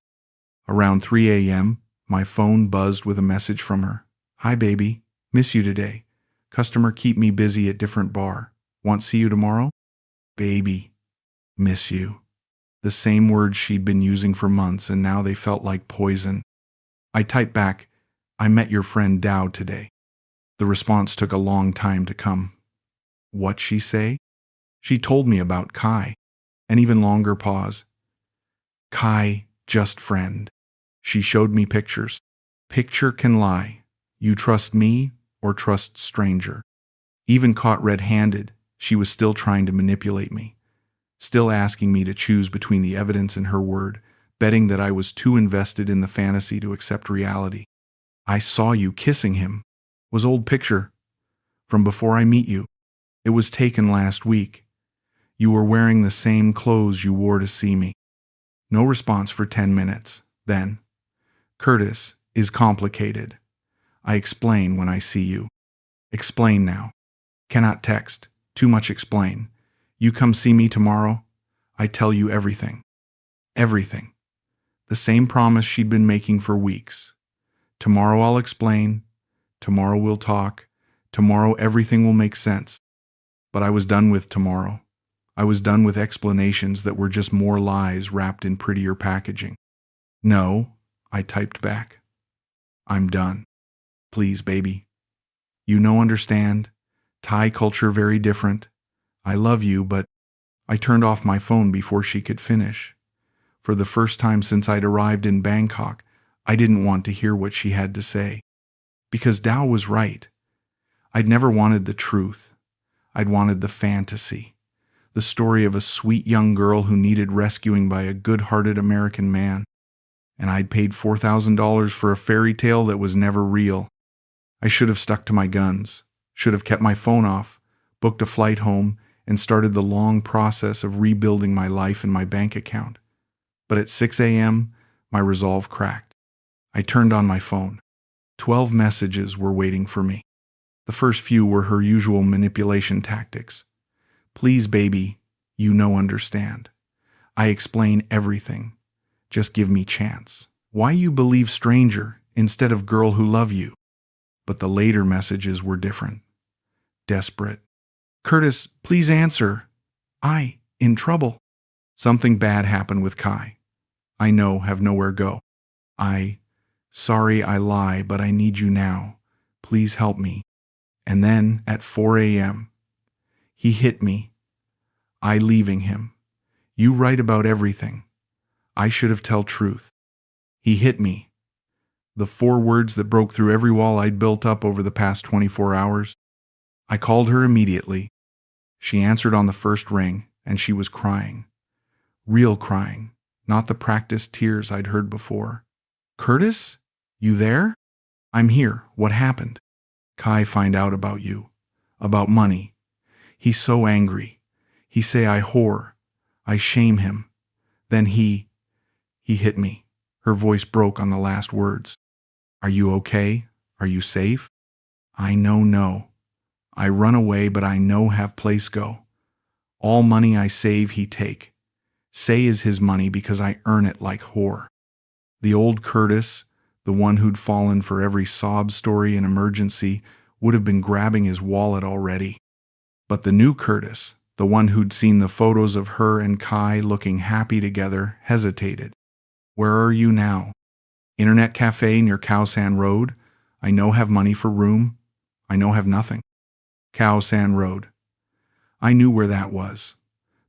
Around 3 a.m., my phone buzzed with a message from her. Hi baby, miss you today. Customer keep me busy at different bar. Want see you tomorrow? Baby, miss you. The same words she'd been using for months and now they felt like poison. I typed back, I met your friend Dow today. The response took a long time to come. What'd she say? She told me about Kai. An even longer pause. Kai, just friend. She showed me pictures. Picture can lie. You trust me or trust stranger. Even caught red-handed, she was still trying to manipulate me. Still asking me to choose between the evidence and her word, betting that I was too invested in the fantasy to accept reality. I saw you kissing him. Was old picture. From before I meet you. It was taken last week. You were wearing the same clothes you wore to see me. No response for 10 minutes. Then, Curtis is complicated. I explain when I see you. Explain now. Cannot text. Too much explain. You come see me tomorrow. I tell you everything. Everything. The same promise she'd been making for weeks. Tomorrow I'll explain. Tomorrow we'll talk. Tomorrow everything will make sense. But I was done with tomorrow. I was done with explanations that were just more lies wrapped in prettier packaging. No, I typed back. I'm done. Please, baby. Understand. Thai culture very different. I love you, but I turned off my phone before she could finish. For the first time since I'd arrived in Bangkok, I didn't want to hear what she had to say. Because Dao was right. I'd never wanted the truth. I'd wanted the fantasy. The story of a sweet young girl who needed rescuing by a good-hearted American man. And I'd paid $4,000 for a fairy tale that was never real. I should have stuck to my guns, should have kept my phone off, booked a flight home, and started the long process of rebuilding my life and my bank account. But at 6 a.m., my resolve cracked. I turned on my phone. 12 messages were waiting for me. The first few were her usual manipulation tactics. Please, baby, understand. I explain everything. Just give me chance. Why you believe stranger instead of girl who love you? But the later messages were different. Desperate. Curtis, please answer. In trouble. Something bad happened with Kai. I know, have nowhere go. Sorry I lie, but I need you now. Please help me. And then, at 4 a.m., he hit me. I leaving him. You right about everything. I should have tell truth. He hit me. The 4 words that broke through every wall I'd built up over the past 24 hours. I called her immediately. She answered on the first ring, and she was crying. Real crying, not the practiced tears I'd heard before. Curtis? You there? I'm here. What happened? Kai find out about you. About money. He's so angry. He say I whore. I shame him. Then he hit me. Her voice broke on the last words. Are you okay? Are you safe? I no. I run away, but I no have place go. All money I save he take. Say is his money because I earn it like whore. The old Curtis, the one who'd fallen for every sob story and emergency, would have been grabbing his wallet already. But the new Curtis, the one who'd seen the photos of her and Kai looking happy together, hesitated. Where are you now? Internet cafe near Khao San Road? I no have money for room. I no have nothing. Khao San Road. I knew where that was.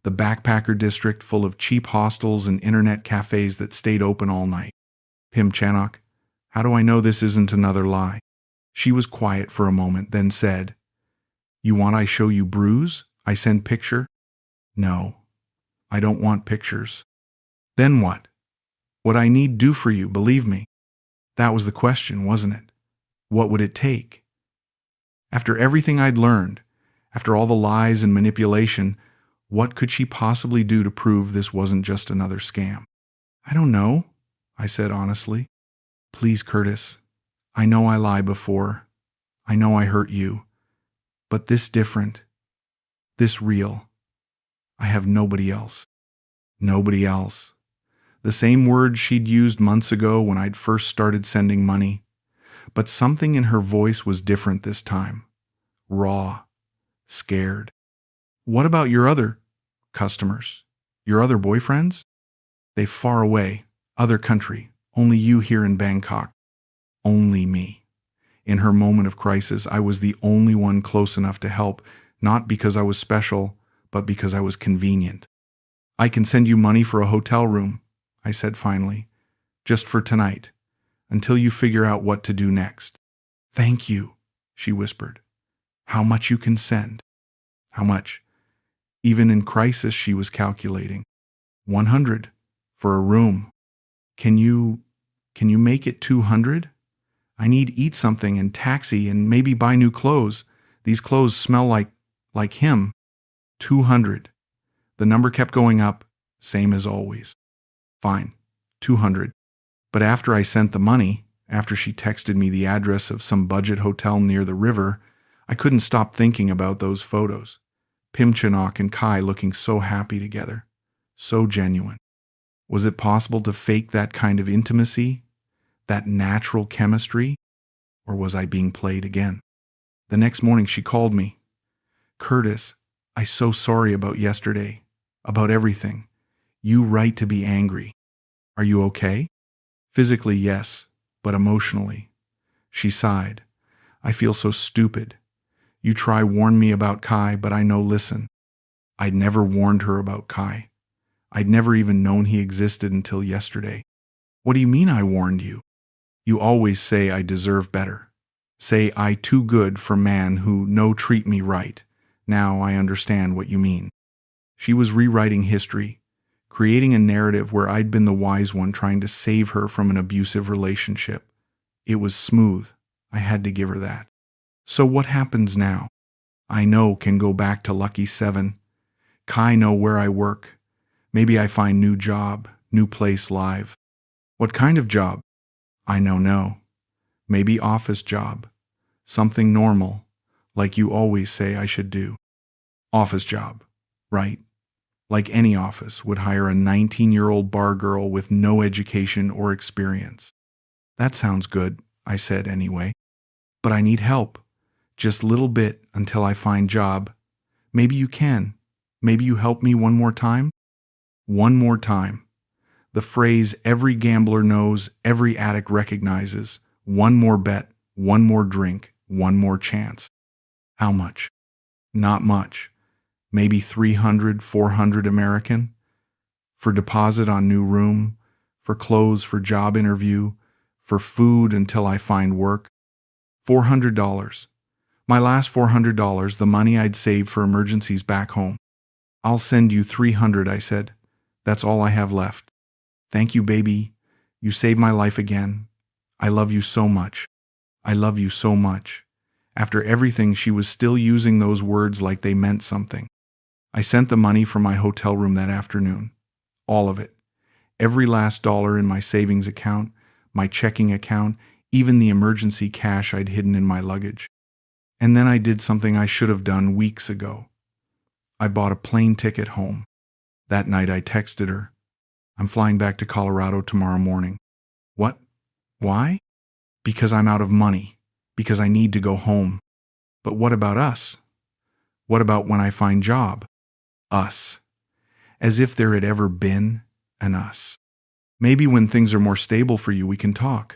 The backpacker district full of cheap hostels and internet cafes that stayed open all night. Pim Chanok, how do I know this isn't another lie? She was quiet for a moment, then said, You want I show you bruise? I send picture? No, I don't want pictures. Then what? What I need do for you, believe me. That was the question, wasn't it? What would it take? After everything I'd learned, after all the lies and manipulation, what could she possibly do to prove this wasn't just another scam? I don't know, I said honestly. Please, Curtis, I know I lied before. I know I hurt you. But this different, this real. I have nobody else. Nobody else. The same words she'd used months ago when I'd first started sending money. But something in her voice was different this time. Raw. Scared. What about your other customers? Your other boyfriends? They far away. Other country. Only you here in Bangkok. Only me. In her moment of crisis, I was the only one close enough to help, not because I was special, but because I was convenient. I can send you money for a hotel room, I said finally, just for tonight, until you figure out what to do next. Thank you, she whispered. How much you can send? How much? Even in crisis, she was calculating. 100 for a room. Can you make it 200? I need eat something and taxi and maybe buy new clothes. These clothes smell like him. 200. The number kept going up, same as always. Fine, 200. But after I sent the money, after she texted me the address of some budget hotel near the river, I couldn't stop thinking about those photos. Pim Chanok and Kai looking so happy together, so genuine. Was it possible to fake that kind of intimacy, that natural chemistry, or was I being played again? The next morning she called me. "Curtis, I so sorry about yesterday, about everything. You right to be angry. Are you okay?" "Physically, yes, but emotionally." She sighed. "I feel so stupid. You try warn me about Kai, but I no listen." I'd never warned her about Kai. I'd never even known he existed until yesterday. "What do you mean I warned you? You always say I deserve better. Say I too good for man who no treat me right. Now I understand what you mean." She was rewriting history, creating a narrative where I'd been the wise one trying to save her from an abusive relationship. It was smooth. I had to give her that. "So what happens now? I know can go back to Lucky 7. Kai know where I work. Maybe I find new job, new place live." "What kind of job?" "I no. Maybe office job. Something normal, like you always say I should do." "Office job, right? Like any office would hire a 19-year-old bar girl with no education or experience." "That sounds good," I said anyway. "But I need help. Just little bit until I find job. Maybe you can. Maybe you help me one more time?" One more time. The phrase every gambler knows, every addict recognizes. One more bet, one more drink, one more chance. How much? Not much. Maybe 300, 400 American? For deposit on new room, for clothes for job interview, for food until I find work. $400. My last $400, the money I'd saved for emergencies back home. "I'll send you 300, I said. "That's all I have left." "Thank you, baby. You saved my life again. I love you so much. I love you so much." After everything, she was still using those words like they meant something. I sent the money from my hotel room that afternoon. All of it. Every last dollar in my savings account, my checking account, even the emergency cash I'd hidden in my luggage. And then I did something I should have done weeks ago. I bought a plane ticket home. That night I texted her, "I'm flying back to Colorado tomorrow morning." "What? Why?" "Because I'm out of money. Because I need to go home." "But what about us? What about when I find job?" Us. As if there had ever been an us. "Maybe when things are more stable for you, we can talk.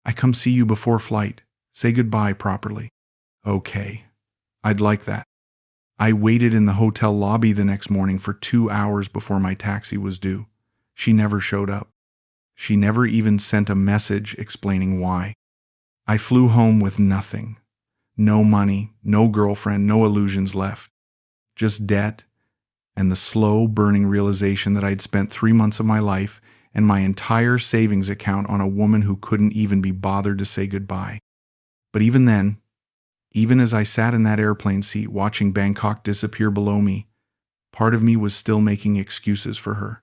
I come see you before flight. Say goodbye properly." "Okay. I'd like that." I waited in the hotel lobby the next morning for 2 hours before my taxi was due. She never showed up. She never even sent a message explaining why. I flew home with nothing. No money, no girlfriend, no illusions left. Just debt and the slow, burning realization that I'd spent 3 months of my life and my entire savings account on a woman who couldn't even be bothered to say goodbye. But even then, even as I sat in that airplane seat watching Bangkok disappear below me, part of me was still making excuses for her.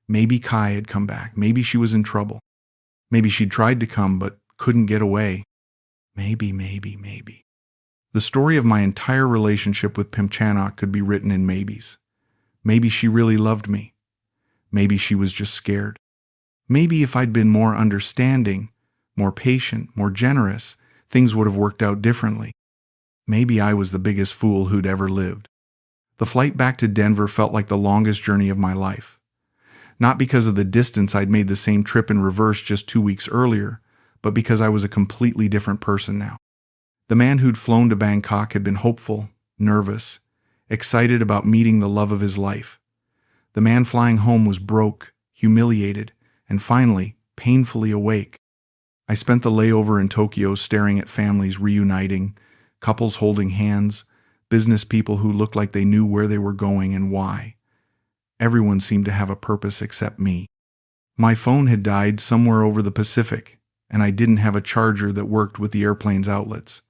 Maybe Kai had come back. Maybe she was in trouble. Maybe she'd tried to come but couldn't get away. Maybe. The story of my entire relationship with Pimchanok could be written in maybes. Maybe she really loved me. Maybe she was just scared. Maybe if I'd been more understanding, more patient, more generous, things would have worked out differently. Maybe I was the biggest fool who'd ever lived. The flight back to Denver felt like the longest journey of my life. Not because of the distance. I'd made the same trip in reverse just 2 weeks earlier, but because I was a completely different person now. The man who'd flown to Bangkok had been hopeful, nervous, excited about meeting the love of his life. The man flying home was broke, humiliated, and finally, painfully awake. I spent the layover in Tokyo staring at families reuniting, couples holding hands, business people who looked like they knew where they were going and why. Everyone seemed to have a purpose except me. My phone had died somewhere over the Pacific, and I didn't have a charger that worked with the airplane's outlets.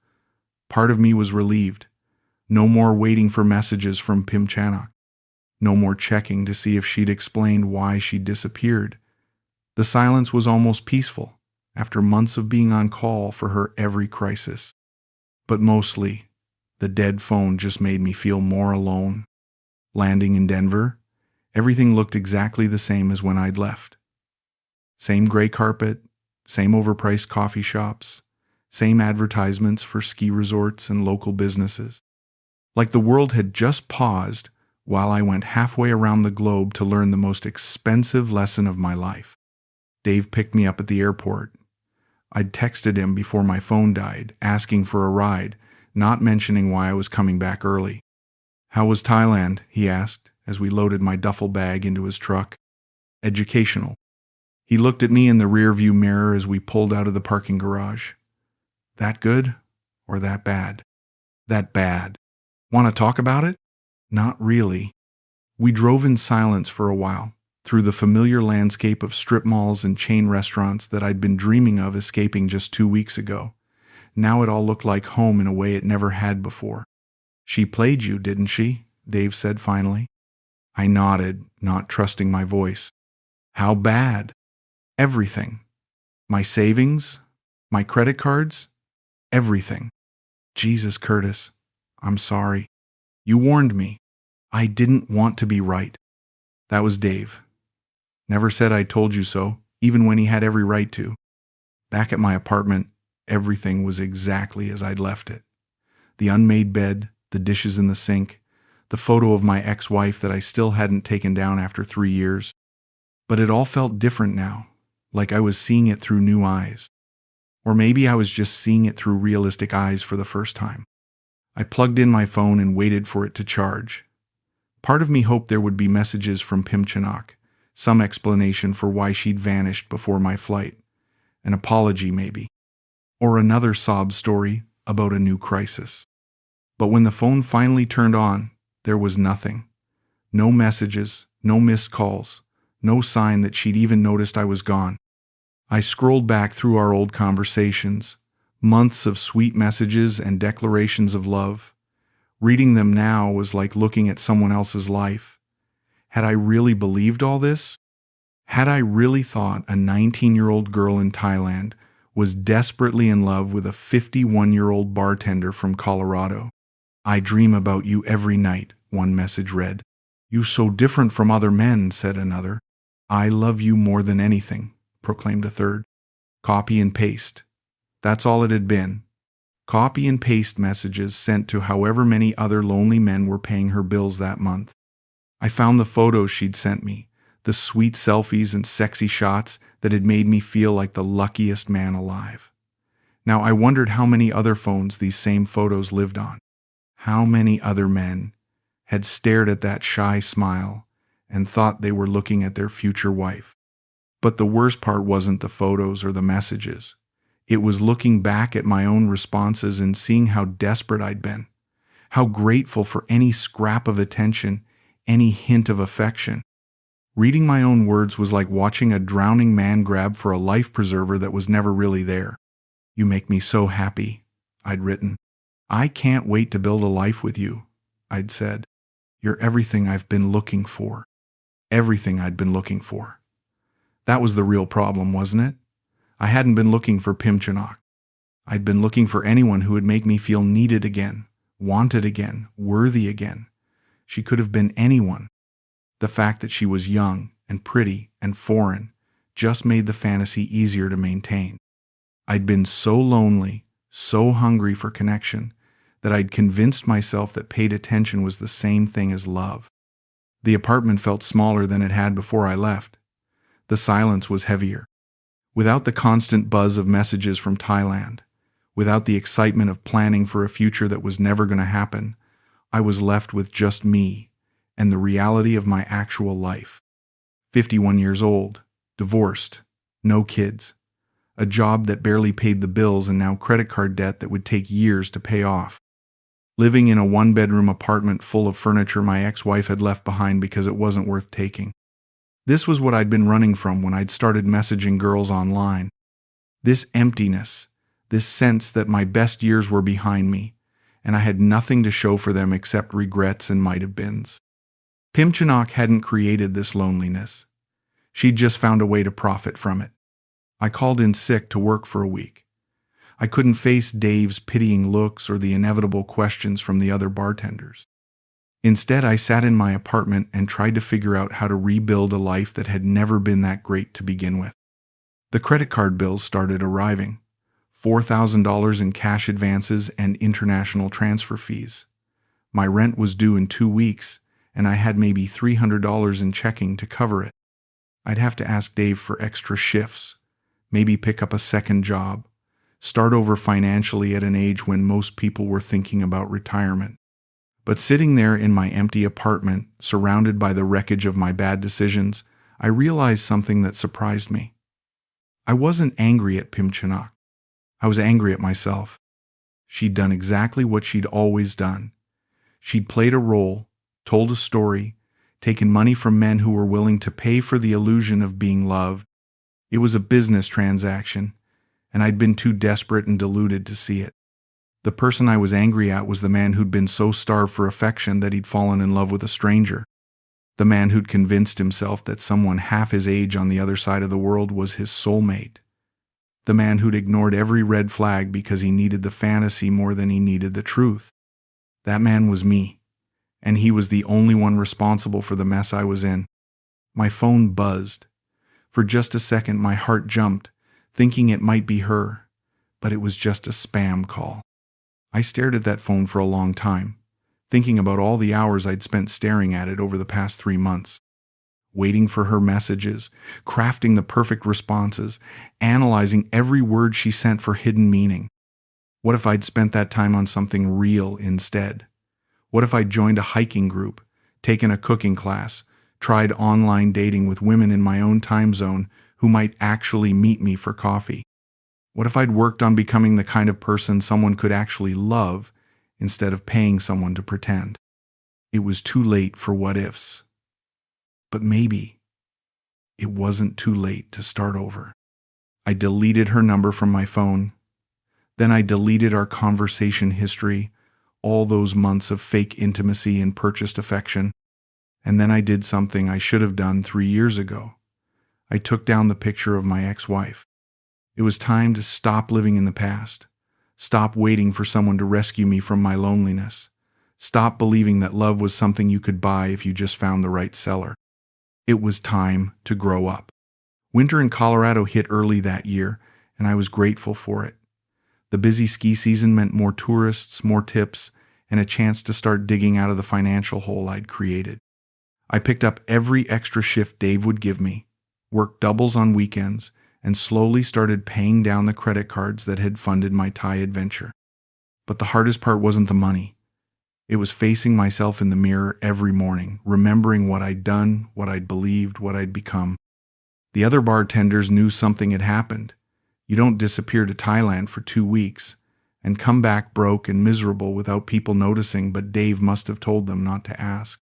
Part of me was relieved. No more waiting for messages from Pimchanok. No more checking to see if she'd explained why she'd disappeared. The silence was almost peaceful, after months of being on call for her every crisis. But mostly, the dead phone just made me feel more alone. Landing in Denver, everything looked exactly the same as when I'd left. Same gray carpet, same overpriced coffee shops, Same advertisements for ski resorts and local businesses. Like the world had just paused while I went halfway around the globe to learn the most expensive lesson of my life. Dave picked me up at the airport. I'd texted him before my phone died, asking for a ride, not mentioning why I was coming back early. "How was Thailand?" he asked, as we loaded my duffel bag into his truck. "Educational." He looked at me in the rearview mirror as we pulled out of the parking garage. "That good or that bad?" "That bad." "Want to talk about it?" "Not really." We drove in silence for a while, through the familiar landscape of strip malls and chain restaurants that I'd been dreaming of escaping just 2 weeks ago. Now it all looked like home in a way it never had before. "She played you, didn't she?" Dave said finally. I nodded, not trusting my voice. "How bad?" "Everything. My savings, my credit cards, everything." "Jesus, Curtis, I'm sorry. You warned me. I didn't want to be right." That was Dave. Never said I told you so, even when he had every right to. Back at my apartment, everything was exactly as I'd left it. The unmade bed, the dishes in the sink, the photo of my ex-wife that I still hadn't taken down after 3 years. But it all felt different now, like I was seeing it through new eyes. Or maybe I was just seeing it through realistic eyes for the first time. I plugged in my phone and waited for it to charge. Part of me hoped there would be messages from Pimchanack, some explanation for why she'd vanished before my flight. An apology, maybe. Or another sob story about a new crisis. But when the phone finally turned on, there was nothing. No messages, no missed calls, no sign that she'd even noticed I was gone. I scrolled back through our old conversations, months of sweet messages and declarations of love. Reading them now was like looking at someone else's life. Had I really believed all this? Had I really thought a 19-year-old girl in Thailand was desperately in love with a 51-year-old bartender from Colorado? "I dream about you every night," one message read. "You so different from other men," said another. "I love you more than anything," proclaimed a third. Copy and paste. That's all it had been. Copy and paste messages sent to however many other lonely men were paying her bills that month. I found the photos she'd sent me, the sweet selfies and sexy shots that had made me feel like the luckiest man alive. Now I wondered how many other phones these same photos lived on. How many other men had stared at that shy smile and thought they were looking at their future wife. But the worst part wasn't the photos or the messages. It was looking back at my own responses and seeing how desperate I'd been, how grateful for any scrap of attention, any hint of affection. Reading my own words was like watching a drowning man grab for a life preserver that was never really there. "You make me so happy," I'd written. "I can't wait to build a life with you," I'd said. "You're everything I've been looking for." Everything I'd been looking for. That was the real problem, wasn't it? I hadn't been looking for Pimchanack. I'd been looking for anyone who would make me feel needed again, wanted again, worthy again. She could have been anyone. The fact that she was young and pretty and foreign just made the fantasy easier to maintain. I'd been so lonely, so hungry for connection, that I'd convinced myself that paid attention was the same thing as love. The apartment felt smaller than it had before I left. The silence was heavier. Without the constant buzz of messages from Thailand, without the excitement of planning for a future that was never going to happen, I was left with just me and the reality of my actual life. 51 years old, divorced, no kids, a job that barely paid the bills and now credit card debt that would take years to pay off. Living in a one-bedroom apartment full of furniture my ex-wife had left behind because it wasn't worth taking. This was what I'd been running from when I'd started messaging girls online. This emptiness, this sense that my best years were behind me, and I had nothing to show for them except regrets and might-have-beens. Pimchanack hadn't created this loneliness. She'd just found a way to profit from it. I called in sick to work for a week. I couldn't face Dave's pitying looks or the inevitable questions from the other bartenders. Instead, I sat in my apartment and tried to figure out how to rebuild a life that had never been that great to begin with. The credit card bills started arriving. $4,000 in cash advances and international transfer fees. My rent was due in 2 weeks, and I had maybe $300 in checking to cover it. I'd have to ask Dave for extra shifts, maybe pick up a second job, start over financially at an age when most people were thinking about retirement. But sitting there in my empty apartment, surrounded by the wreckage of my bad decisions, I realized something that surprised me. I wasn't angry at Pimchanack. I was angry at myself. She'd done exactly what she'd always done. She'd played a role, told a story, taken money from men who were willing to pay for the illusion of being loved. It was a business transaction, and I'd been too desperate and deluded to see it. The person I was angry at was the man who'd been so starved for affection that he'd fallen in love with a stranger. The man who'd convinced himself that someone half his age on the other side of the world was his soulmate. The man who'd ignored every red flag because he needed the fantasy more than he needed the truth. That man was me, and he was the only one responsible for the mess I was in. My phone buzzed. For just a second, my heart jumped, thinking it might be her, but it was just a spam call. I stared at that phone for a long time, thinking about all the hours I'd spent staring at it over the past 3 months. Waiting for her messages, crafting the perfect responses, analyzing every word she sent for hidden meaning. What if I'd spent that time on something real instead? What if I'd joined a hiking group, taken a cooking class, tried online dating with women in my own time zone who might actually meet me for coffee? What if I'd worked on becoming the kind of person someone could actually love instead of paying someone to pretend? It was too late for what ifs. But maybe it wasn't too late to start over. I deleted her number from my phone. Then I deleted our conversation history, all those months of fake intimacy and purchased affection. And then I did something I should have done 3 years ago. I took down the picture of my ex-wife. It was time to stop living in the past. Stop waiting for someone to rescue me from my loneliness. Stop believing that love was something you could buy if you just found the right seller. It was time to grow up. Winter in Colorado hit early that year, and I was grateful for it. The busy ski season meant more tourists, more tips, and a chance to start digging out of the financial hole I'd created. I picked up every extra shift Dave would give me, worked doubles on weekends, and slowly started paying down the credit cards that had funded my Thai adventure. But the hardest part wasn't the money. It was facing myself in the mirror every morning, remembering what I'd done, what I'd believed, what I'd become. The other bartenders knew something had happened. You don't disappear to Thailand for 2 weeks and come back broke and miserable without people noticing, but Dave must have told them not to ask.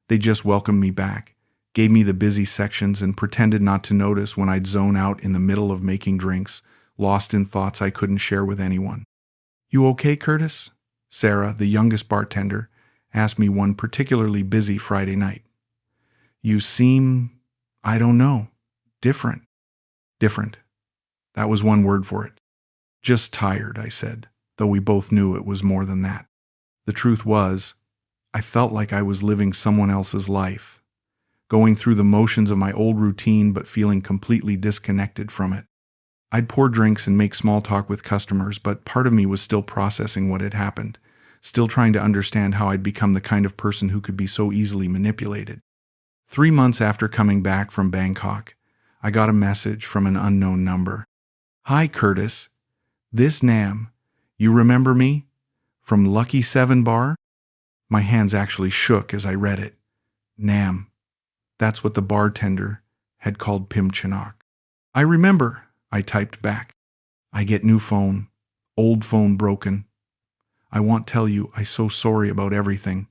They just welcomed me back, gave me the busy sections, and pretended not to notice when I'd zone out in the middle of making drinks, lost in thoughts I couldn't share with anyone. "You okay, Curtis?" Sarah, the youngest bartender, asked me one particularly busy Friday night. "You seem, I don't know, different." Different. That was one word for it. "Just tired," I said, though we both knew it was more than that. The truth was, I felt like I was living someone else's life, going through the motions of my old routine but feeling completely disconnected from it. I'd pour drinks and make small talk with customers, but part of me was still processing what had happened, still trying to understand how I'd become the kind of person who could be so easily manipulated. 3 months after coming back from Bangkok, I got a message from an unknown number. "Hi, Curtis. This Nam. You remember me? From Lucky 7 Bar?" My hands actually shook as I read it. Nam. That's what the bartender had called Pimchanack. "I remember," I typed back. "I get new phone. Old phone broken. I want tell you I so sorry about everything.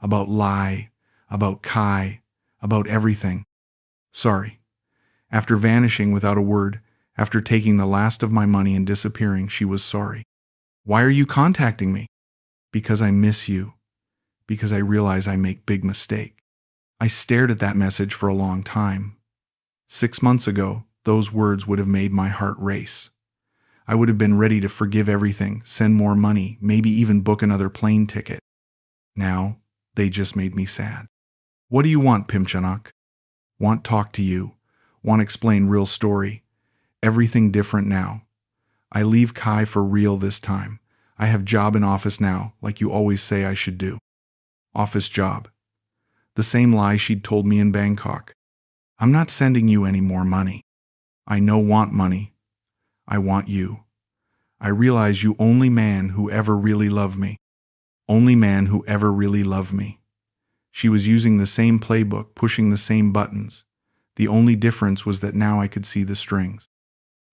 About Lai. About Kai. About everything. Sorry." After vanishing without a word, after taking the last of my money and disappearing, she was sorry. "Why are you contacting me?" "Because I miss you. Because I realize I make big mistake." I stared at that message for a long time. 6 months ago, those words would have made my heart race. I would have been ready to forgive everything, send more money, maybe even book another plane ticket. Now, they just made me sad. "What do you want, Pimchanack?" "Want talk to you. Want explain real story. Everything different now. I leave Kai for real this time. I have job in office now, like you always say I should do. Office job. The same lie she'd told me in Bangkok. I'm not sending you any more money. I no want money. I want you. I realize you only man who ever really loved me. Only man who ever really loved me. She was using the same playbook, pushing the same buttons. The only difference was that now I could see the strings.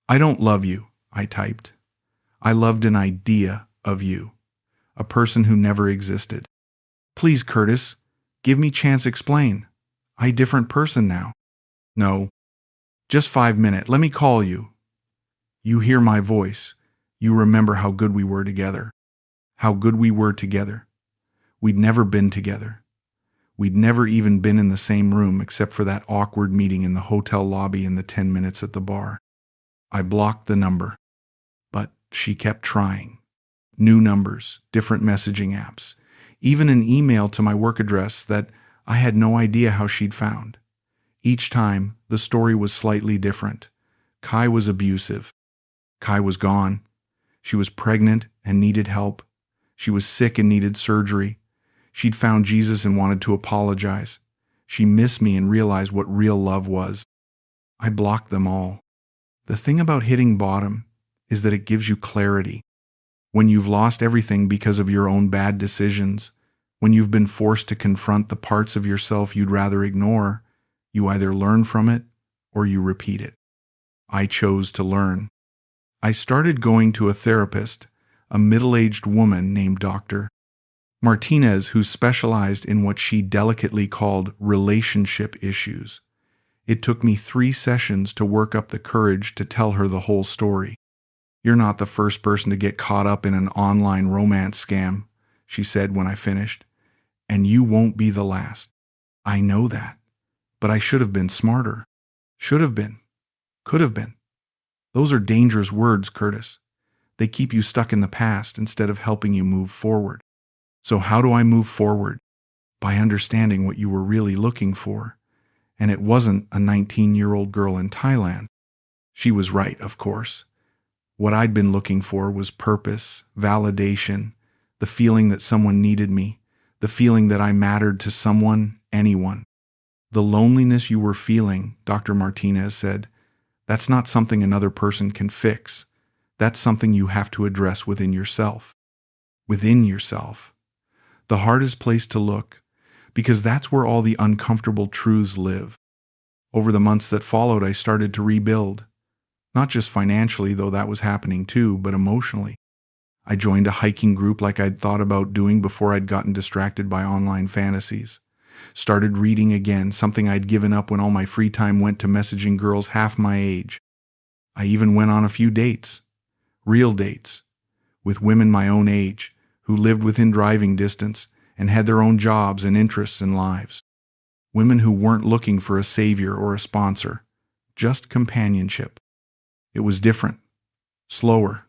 I don't love you, I typed. I loved an idea of you. A person who never existed. Please, Curtis, give me chance explain. I different person now. No. Just 5 minutes, let me call you. You hear my voice. You remember how good we were together. How good we were together. We'd never been together. We'd never even been in the same room except for that awkward meeting in the hotel lobby and the 10 minutes at the bar. I blocked the number. But she kept trying. New numbers, different messaging apps, even an email to my work address that I had no idea how she'd found. Each time, the story was slightly different. Kai was abusive. Kai was gone. She was pregnant and needed help. She was sick and needed surgery. She'd found Jesus and wanted to apologize. She missed me and realized what real love was. I blocked them all. The thing about hitting bottom is that it gives you clarity. When you've lost everything because of your own bad decisions, when you've been forced to confront the parts of yourself you'd rather ignore, you either learn from it or you repeat it. I chose to learn. I started going to a therapist, a middle-aged woman named Dr. Martinez, who specialized in what she delicately called relationship issues. It took me 3 sessions to work up the courage to tell her the whole story. You're not the first person to get caught up in an online romance scam, she said when I finished, and you won't be the last. I know that, but I should have been smarter. Should have been. Could have been. Those are dangerous words, Curtis. They keep you stuck in the past instead of helping you move forward. So how do I move forward? By understanding what you were really looking for. And it wasn't a 19-year-old girl in Thailand. She was right, of course. What I'd been looking for was purpose, validation, the feeling that someone needed me, the feeling that I mattered to someone, anyone. The loneliness you were feeling, Dr. Martinez said, that's not something another person can fix. That's something you have to address within yourself. Within yourself. The hardest place to look, because that's where all the uncomfortable truths live. Over the months that followed, I started to rebuild. Not just financially, though that was happening too, but emotionally. I joined a hiking group like I'd thought about doing before I'd gotten distracted by online fantasies. Started reading again, something I'd given up when all my free time went to messaging girls half my age. I even went on a few dates. Real dates. With women my own age, who lived within driving distance and had their own jobs and interests and lives. Women who weren't looking for a savior or a sponsor. Just companionship. It was different. Slower.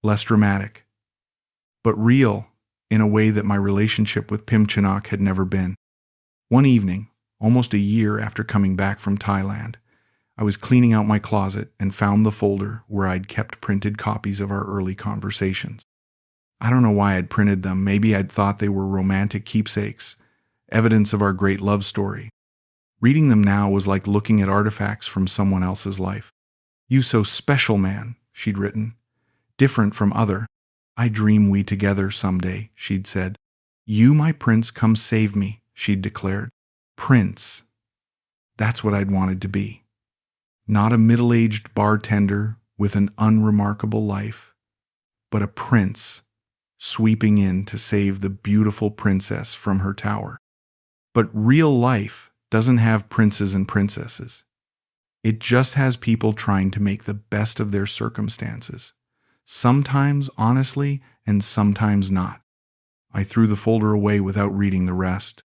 Less dramatic. But real, in a way that my relationship with Pim Chinook had never been. One evening, almost a year after coming back from Thailand, I was cleaning out my closet and found the folder where I'd kept printed copies of our early conversations. I don't know why I'd printed them. Maybe I'd thought they were romantic keepsakes, evidence of our great love story. Reading them now was like looking at artifacts from someone else's life. You so special, man, she'd written. Different from other. I dream we together someday, she'd said. You, my prince, come save me, she'd declared. Prince. That's what I'd wanted to be. Not a middle-aged bartender with an unremarkable life, but a prince sweeping in to save the beautiful princess from her tower. But real life doesn't have princes and princesses. It just has people trying to make the best of their circumstances. Sometimes honestly, and sometimes not. I threw the folder away without reading the rest.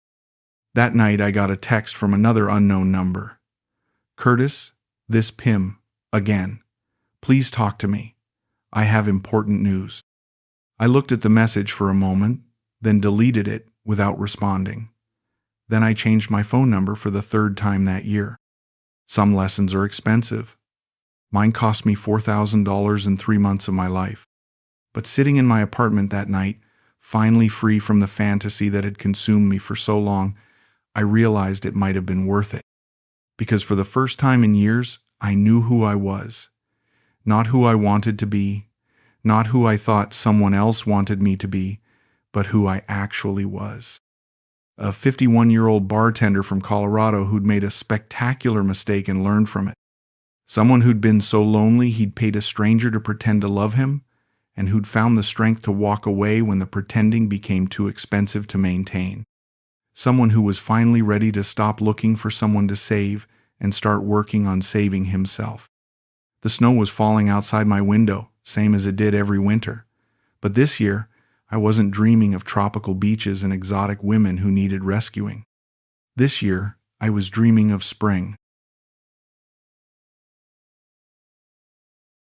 That night I got a text from another unknown number. Curtis, this Pim, again. Please talk to me. I have important news. I looked at the message for a moment, then deleted it without responding. Then I changed my phone number for the 3rd time that year. Some lessons are expensive. Mine cost me $4,000 in 3 months of my life. But sitting in my apartment that night, finally free from the fantasy that had consumed me for so long, I realized it might have been worth it. Because for the first time in years, I knew who I was. Not who I wanted to be, not who I thought someone else wanted me to be, but who I actually was. A 51-year-old bartender from Colorado who'd made a spectacular mistake and learned from it. Someone who'd been so lonely he'd paid a stranger to pretend to love him, and who'd found the strength to walk away when the pretending became too expensive to maintain. Someone who was finally ready to stop looking for someone to save and start working on saving himself. The snow was falling outside my window, same as it did every winter. But this year, I wasn't dreaming of tropical beaches and exotic women who needed rescuing. This year, I was dreaming of spring.